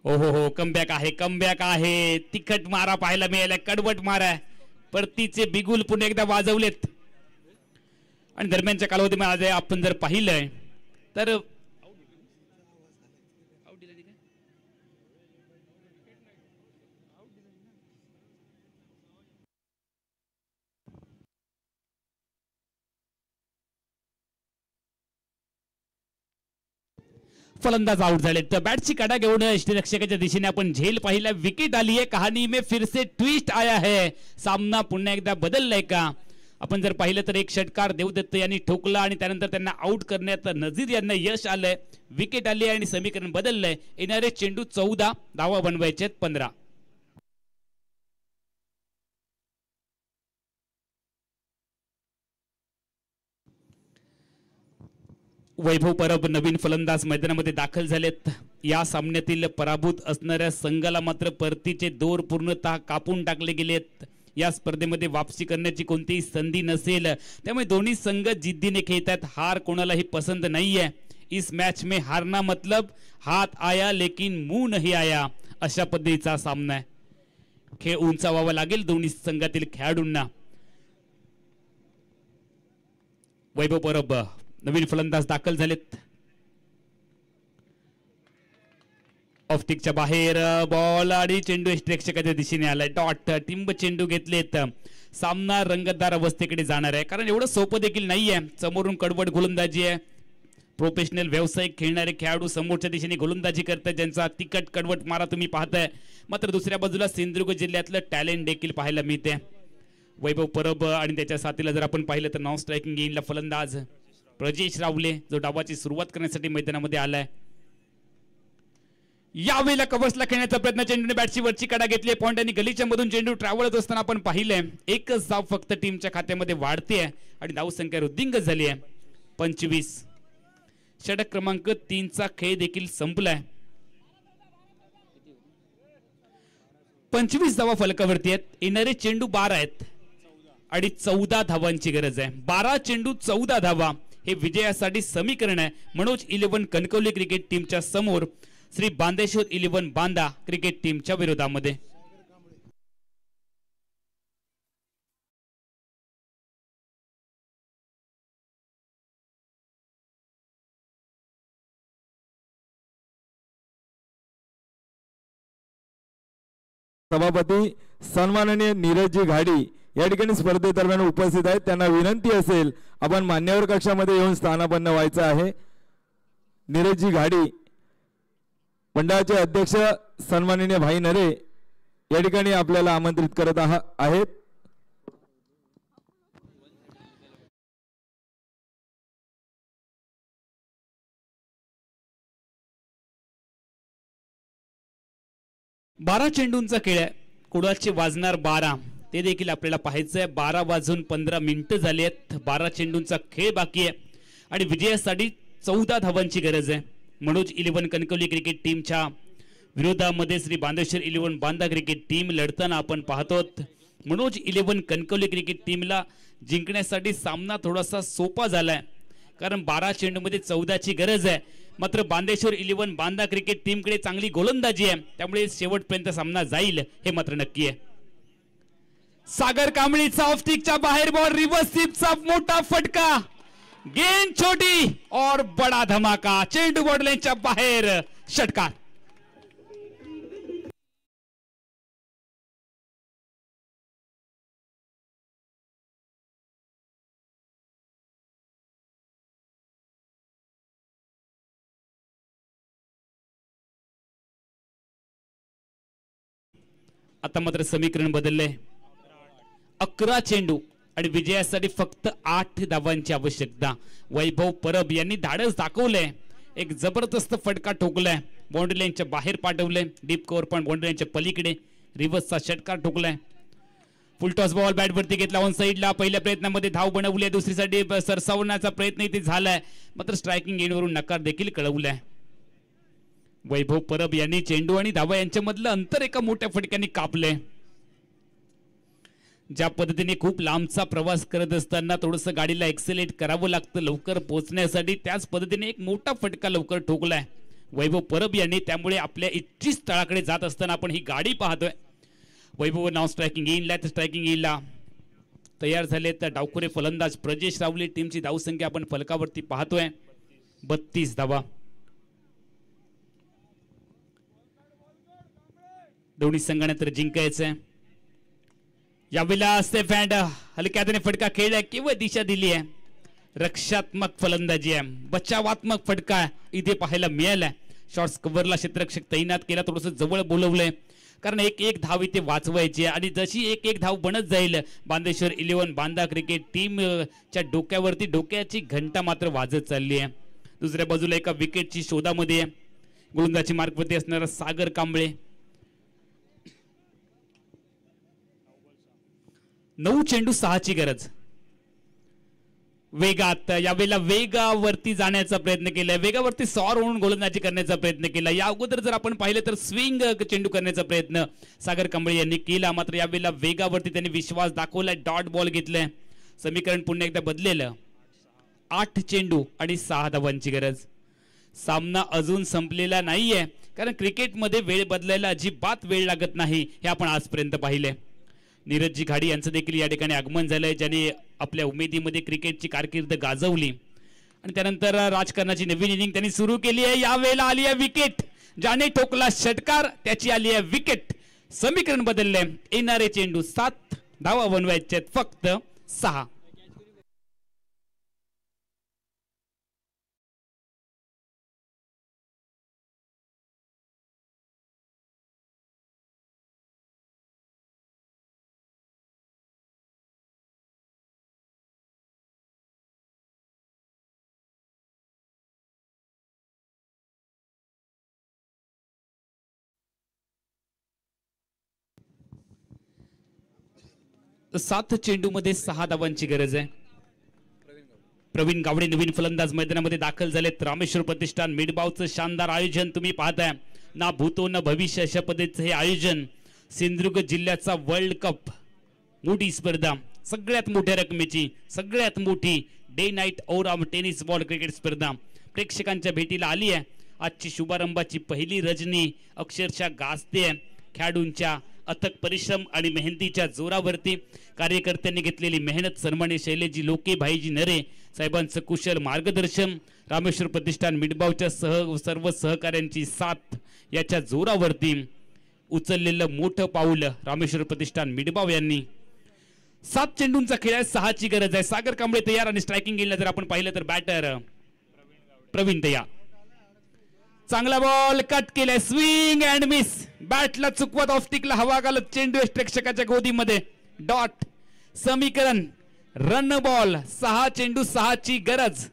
हो कमबॅक आहे, कमबॅक आहे. तिखट मारा पाहायला मिळाला, कडवट मारा. परतीचे बिगुल पुन्हा एकदा वाजवलेत आणि दरम्यानच्या कालावधीमध्ये आपण जर पाहिलंय तर फलंदाज आउट झाले. तर बॅटची काढा घेऊन यष्टीरक्षकाच्या दिशेने आपण झेल पाहिला. विकेट आली आहे. कहाणी में फिर से ट्विस्ट आया है. सामना पुन्हा एकदा बदललाय का. आपण जर पाहिलं तर एक षटकार देवदत्त यांनी ठोकला आणि त्यानंतर त्यांना आउट करण्यात नजीर यांना यश आलंय. विकेट आली आणि समीकरण बदललंय. येणारे चेंडू 14. धावा बनवायचे 15. वैभव परब नवीन फलंदाज मैदानामध्ये दाखल झालेत. या सामन्यातील पराभूत असणाऱ्या संघाला मात्र परतीचे दोर पूर्णतः कापून टाकले गेलेत. या स्पर्धेमध्ये वापसी करण्याची कोणतीही संधी नसेल. त्यामुळे दोन्ही संघ जिद्दीने खेळतात. हार कोणालाही पसंत नाहीये. इस मैच में हारना मतलब हाथ आया लेकिन मुंह नहीं आया अशा पद्धतीचा सामना आहे. खेळ उंचावावा लागेल दोन्ही संघातील खेळाडूंना. वैभव परब नवीन फलंदाज दाखल झालेत. ऑफस्टिकच्या बाहेर बॉल आणि चेंडू प्रेक्षकाच्या दिशेने आलाय. डॉट टिंब चेंडू घेतलेत. सामना रंगतदार अवस्थेकडे जाणार आहे कारण एवढं सोपं देखील नाहीये. समोरून कडवट गोलंदाजी आहे. प्रोफेशनल व्यावसायिक खेळणारे खेळाडू समोरच्या दिशेने गोलंदाजी करतात ज्यांचा तिकट कडवट मारा तुम्ही पाहताय. मात्र दुसऱ्या बाजूला सिंधुदुर्ग जिल्ह्यातलं टॅलेंट देखील पाहायला मिळते. वैभव परब आणि त्याच्या साथीला जर आपण पाहिलं तर नॉन स्ट्रायकिंग गेमला फलंदाज प्रजेश रावले जो डावाची सुरुवात करण्यासाठी मैदानामध्ये आलाय. यावेळेला कव्हर्सला खेळण्याचा प्रयत्न. चेंडूने बॅटची वरची कडा घेतली. पॉइंट आणि गलीच्या मधून चेंडू ट्रॅव्हल असताना आपण पाहिलंय. एकच धाव फक्त टीमच्या खात्यामध्ये वाढते आणि धावसंख्या वृद्धिंगत झाली आहे. 25. षटक क्रमांक 3चा खेळ देखील संपलाय. 25 धावा फलकावरती आहेत. येणारे चेंडू 12 आहेत आणि 14 धावांची गरज आहे. 12 चेंडू 14 धावा हे विजयासाठी समीकरण आहे. मनोज 11 कणकवली क्रिकेट टीमच्या समोर श्री बांदेश्वर 11 बांदा क्रिकेट टीमच्या विरोधामध्ये. सभापती सन्माननीय नीरजजी घाडी या ठिकाणी स्पर्धेदरम्यान उपस्थित आहेत. त्यांना विनंती असेल आपण मान्यवर कक्षामध्ये येऊन स्थानापन्न व्हायचं आहे. नीरजजी घाडी मंडळाचे अध्यक्ष सन्माननीय भाई नरे या ठिकाणी आपल्याला आमंत्रित करत आहेत. बारा चेंडूंचा खेळ आहे. कुडाचे वाजणार 12 ते देखील आपल्याला पाहायचं आहे. 12 वाजून 15 मिनिटं झाली आहेत. 12 चेंडूंचा खेळ बाकी आहे आणि विजयासाठी 14 धावांची गरज आहे. मनोज 11 कणकवली क्रिकेट टीमच्या विरोधामध्ये श्री बांदेश्वर 11 बांदा क्रिकेट टीम लढताना आपण पाहतो. मनोज 11 कणकवली क्रिकेट टीमला जिंकण्यासाठी सामना थोडासा सोपा झालाय कारण 12 चेंडूमध्ये 14ची गरज आहे. मात्र बांदेश्वर 11 बांदा क्रिकेट टीमकडे चांगली गोलंदाजी आहे त्यामुळे शेवटपर्यंत सामना जाईल हे मात्र नक्की आहे. सागर कांबळीचा ऑफस्टिकच्या बाहेर बॉल रिव्हर्स स्वीपचा मोठा फटका. गेंद छोटी और बड़ा धमाका. चेंडू बॉर्डरलाईनच्या बाहेर षटकार. आता मात्र समीकरण बदलले. 11 चेंडू आणि विजयासाठी फक्त 8 धावांची आवश्यकता. वैभव परब यांनी धाडस दाखवलंय. एक जबरदस्त फटका ठोकलाय. बाउंड्री लाईनच्या बाहेर पाठवलंय. डीप कव्हर पण बाउंड्री लाईनच्या पलीकडे रिव्हर्सचा षटकार ठोकलाय. फुल टॉस बॉल बॅटवरती घेतला ऑन साइडला. पहिल्या प्रयत्नामध्ये धाव बनवली. दुसरीसाठी सरसावण्याचा प्रयत्न इथे झालाय मात्र स्ट्रायकिंग एंडवरून नकार देखील कळवलाय. वैभव परब यांनी चेंडू आणि धावा यांच्यामधलं अंतर एका मोठ्या फटक्याने कापले. ज्या पद्धतीने खूप लांबचा प्रवास करत असताना थोडंसं गाडीला एक्सेलेट करावं लागतं लवकर पोहोचण्यासाठी त्याच पद्धतीने एक मोठा फटका लवकर ठोकलाय वैभव परब यांनी. त्यामुळे आपल्या इच्छित स्थळाकडे जात असताना आपण ही गाडी पाहतोय. वैभव नाव स्ट्रायकिंग येईनला तर स्ट्रायकिंग येईनला तयार झाले तर डावखुरे फलंदाज प्रजेश रावले. टीमची धावसंख्या आपण फलकावरती पाहतोय 32 धावा. दोन्ही संघाने तर जिंकायचंय. यावेळेला सेफ हँड हलक्या हाताने फटका खेळलाय किंवा दिशा दिली आहे. रक्षात्मक फलंदाजी आहे. बचावात्मक फटका इथे पाहायला मिळालाय. शॉर्ट्स कव्हरला क्षेत्ररक्षक तैनात केला. थोडंसं जवळ बोलवलंय कारण एक धाव इथे वाचवायची आणि जशी एक धाव बनत जाईल बांदेश्वर 11 बांदा क्रिकेट टीमच्या डोक्यावरती डोक्याची घंटा मात्र वाजत चालली आहे. दुसऱ्या बाजूला एका विकेटची शोधामध्ये गोलंदाजी मार्कवरती असणारा सागर कांबळे. 9 चेंडू 6ची गरज. वेगात यावेळेला वेगावरती जाण्याचा प्रयत्न केलाय. वेगावरती सॉर होऊन गोलंदाजी करण्याचा प्रयत्न केला. या अगोदर जर आपण पाहिलं तर स्विंग चेंडू करण्याचा प्रयत्न सागर कांबळे यांनी केला मात्र यावेळेला वेगावरती त्यांनी विश्वास दाखवलाय. डॉट बॉल घेतलाय. समीकरण पुन्हा एकदा बदलेलं. 8 चेंडू आणि 6 धावांची गरज. सामना अजून संपलेला नाहीये, कारण क्रिकेटमध्ये वेळ बदलायला अजिबात वेळ लागत नाही हे आपण आजपर्यंत पाहिले. नीरजजी घाडी यांचं देखील या ठिकाणी आगमन झालंय, ज्याने आपल्या उमेदीमध्ये क्रिकेटची कारकीर्द गाजवली आणि त्यानंतर राजकारणाची नवीन इनिंग त्यांनी सुरू केली आहे. यावेळेला आली आहे विकेट, ज्याने ठोकला षटकार त्याची आली आहे विकेट. समीकरण बदलले, येणारे चेंडू 7 धावा बनवायचे फक्त 6. सात चेंडूमध्ये 6 धावांची गरज आहे. प्रवीण गावडे नवीन फलंदाज मैदानामध्ये दाखल झालेत. रामेश्वर प्रतिष्ठान मिडबावचं शानदार आयोजन तुम्ही पाहताय. ना भूतो न भविष्य अशा पद्धतीचं हे आयोजन. सिंधुदुर्ग जिल्ह्याचा वर्ल्ड कप मोठी स्पर्धा, सगळ्यात मोठ्या रकमेची, सगळ्यात मोठी day night over tennis ball cricket स्पर्धा प्रेक्षकांच्या भेटीला आली आहे. आजची शुभारंभाची पहिली रजनी अक्षरशः गाजते. खेळाडूंच्या अथक परिश्रम आणि मेहनतीच्या जोरावरती कार्यकर्त्यांनी घेतलेली मेहनत, सन्माननीय शैलेजी लोके, भाईजी नरे साहेबांचं कुशल मार्गदर्शन, रामेश्वर प्रतिष्ठान मिडबावच्या सर्व सहकाऱ्यांची साथ याच्या जोरावरती उचललेलं मोठं पाऊल रामेश्वर प्रतिष्ठान मिडबाव यांनी. 7 चेंडूंचा खेळ आहे, 6 ची गरज आहे. सागर कांबळे तयार आणि स्ट्रायकिंग गेला जर आपण पाहिलं तर बॅटर प्रवीण तयार. चांगला बॉल कट केलाय, स्विंग अँड मिस. बॅटला चुकवत ऑफस्टिकला हवा घालत चेंडू प्रेक्षकाच्या गोदीमध्ये डॉट. समीकरण रन बॉल, 6 चेंडू 6 ची गरज.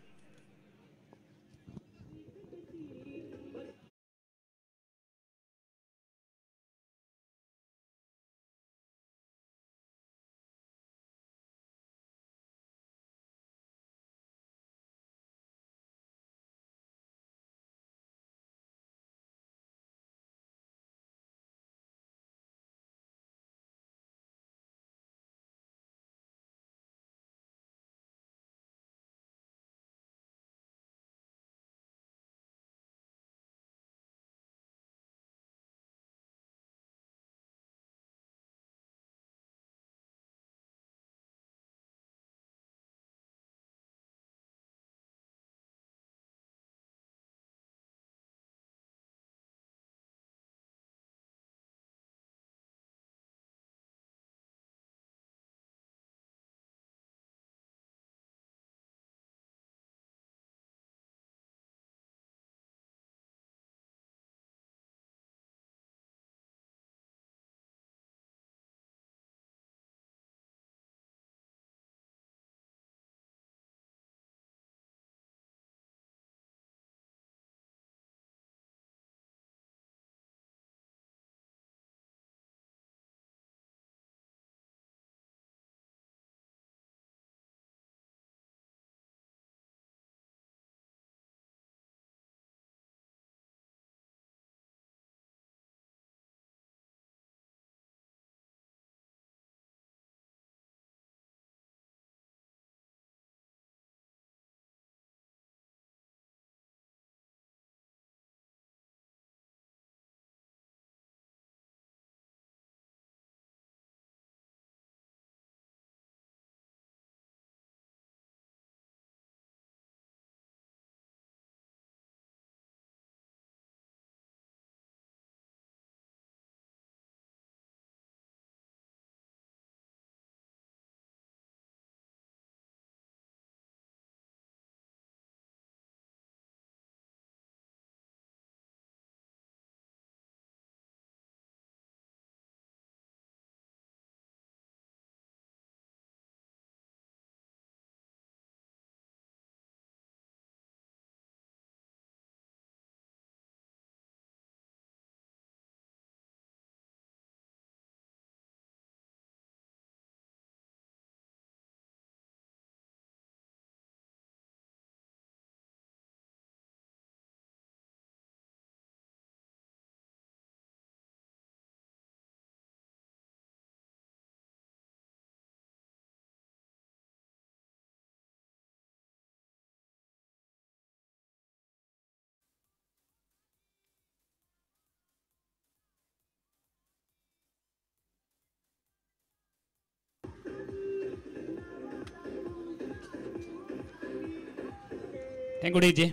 Thank you DJ.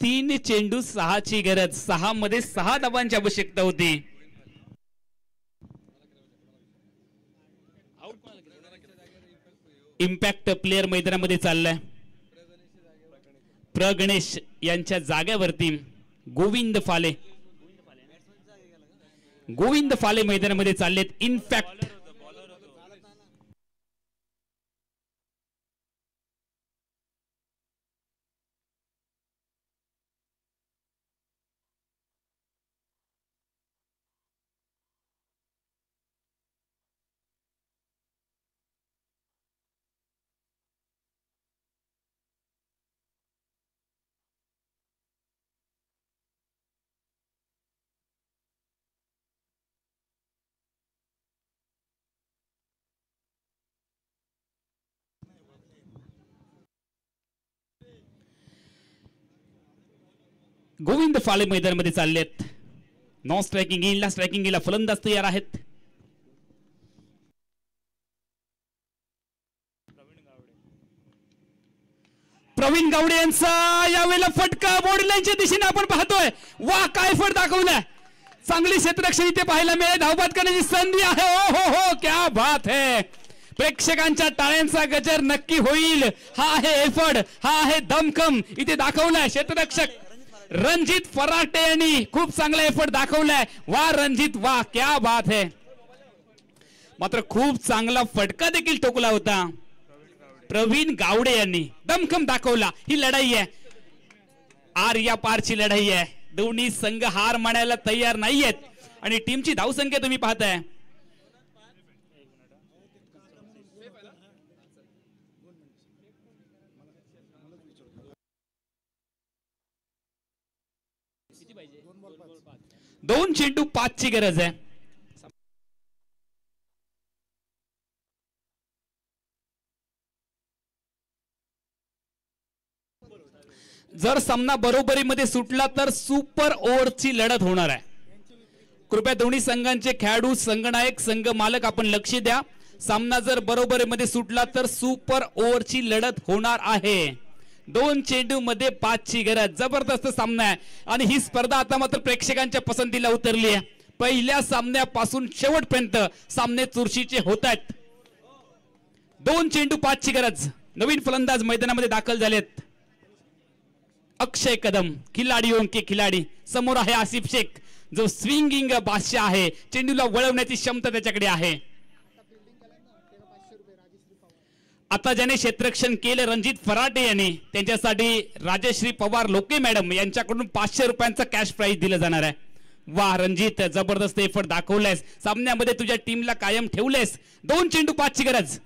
3 चेंडू 6ची गरज, 6 मध्ये 6 धावांची आवश्यकता होती. इम्पॅक्ट प्लेयर मैदानामध्ये चाललाय. प्रगणेश यांच्या जागेवरती गोविंद फाले मैदानामध्ये चाललेत. इनफॅक्ट गोविंद फाले मैदानामध्ये चाललेत. नॉन स्ट्रायकिंग इनला स्ट्रायकिंग गेला फलंदाज तयार आहेत. प्रवीण गावडे यांचा यावेळेला फटका बॉडी लाईनच्या दिशेने आपण पाहतोय. वा काय फट दाखवलाय. चांगली क्षेत्ररक्षण इथे पाहायला मिळेल. धावबाद करण्याची संधी आहे. ओ हो हो क्या बात है. प्रेक्षकांच्या टाळ्यांचा गजर नक्की होईल. हा आहे एफर्ट, हा आहे दमखम इथे दाखवलाय क्षेत्ररक्षक रणजित फराटे यांनी खूप चांगला एफर्ट दाखवलाय. वा रणजित वा क्या बात है. मात्र खूप चांगला फटका देखील ठोकला होता. प्रवीण गावडे यांनी दमखम दाखवला. ही लढाई आहे, आर्या पारची लढाई आहे. दोन्ही संघ हार मानायला तयार नाहीयेत आणि टीमची धावसंख्या तुम्ही पाहताय. दोन चेंडू 5ची गरज आहे. जर सामना बरोबरीमध्ये सुटला तर सुपर ओव्हरची लढत होणार आहे. कृपया दोन्ही संघांचे खेळाडू, संघनायक, संघ मालक आपण लक्ष द्या. सामना जर बरोबरीमध्ये सुटला तर सुपर ओव्हरची लढत होणार आहे. 2 चेंडू मध्ये 5ची गरज. जबरदस्त सामना आहे आणि ही स्पर्धा आता मात्र प्रेक्षकांच्या पसंतीला उतरली आहे. पहिल्या सामन्यापासून शेवटपर्यंत सामने चुरशीचे होत आहेत. 2 चेंडू 5ची गरज. नवीन फलंदाज मैदानामध्ये दाखल झालेत. अक्षय कदम खिलाडीओं के खिलाडी. समोर आहे आसिफ शेख जो स्विंगिंग बादशाह आहे. चेंडूला वळवण्याची क्षमता त्याच्याकडे आहे. आता ज्याने क्षेत्ररक्षण केले रणजित फराटे यांनी, त्यांच्यासाठी राजश्री पवार लोके मॅडम यांच्याकडून 500 रुपयांचा कॅश प्राइज दिलं जाणार आहे. वा रणजित जबरदस्त एफर्ट दाखवलेस. सामन्यामध्ये तुझ्या टीमला कायम ठेवलेस. 2 चेंडू 5ची गरज.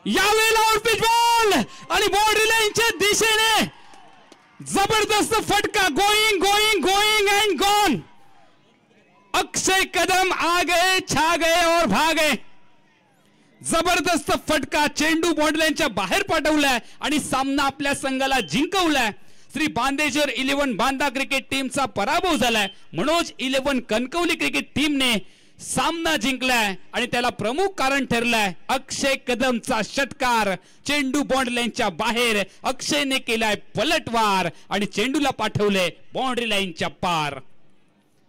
यावेळेला आउटपिच बॉल आणि बाउंड्री लाईनच्या दिशेने जबरदस्त फटका. Going going going and gone. Akshay Kadam आ गए, छा गए और भागे. जबरदस्त फटका. चेंडू बाउंड्री लाईनच्या बाहेर पाठवलाय आणि सामना आपल्या संघाला जिंकवलाय. श्री बांदेश्वर 11 बांदा क्रिकेट टीमचा पराभव झालाय. मनोज 11 कणकवली क्रिकेट टीमने सामना जिंकलाय आणि त्याला प्रमुख कारण ठरलाय अक्षय कदमचा षटकार. चेंडू बाउंड्री लाईनच्या बाहेर. अक्षयने केलाय पलटवार आणि चेंडूला पाठवले बाउंड्री लाईनच्या पार.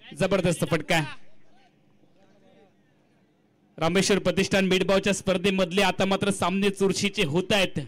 जबरदस्त फटका. रामेश्वर प्रतिष्ठान मिडबावच्या स्पर्धेमधले आता मात्र सामने चुरशीचे होत आहेत.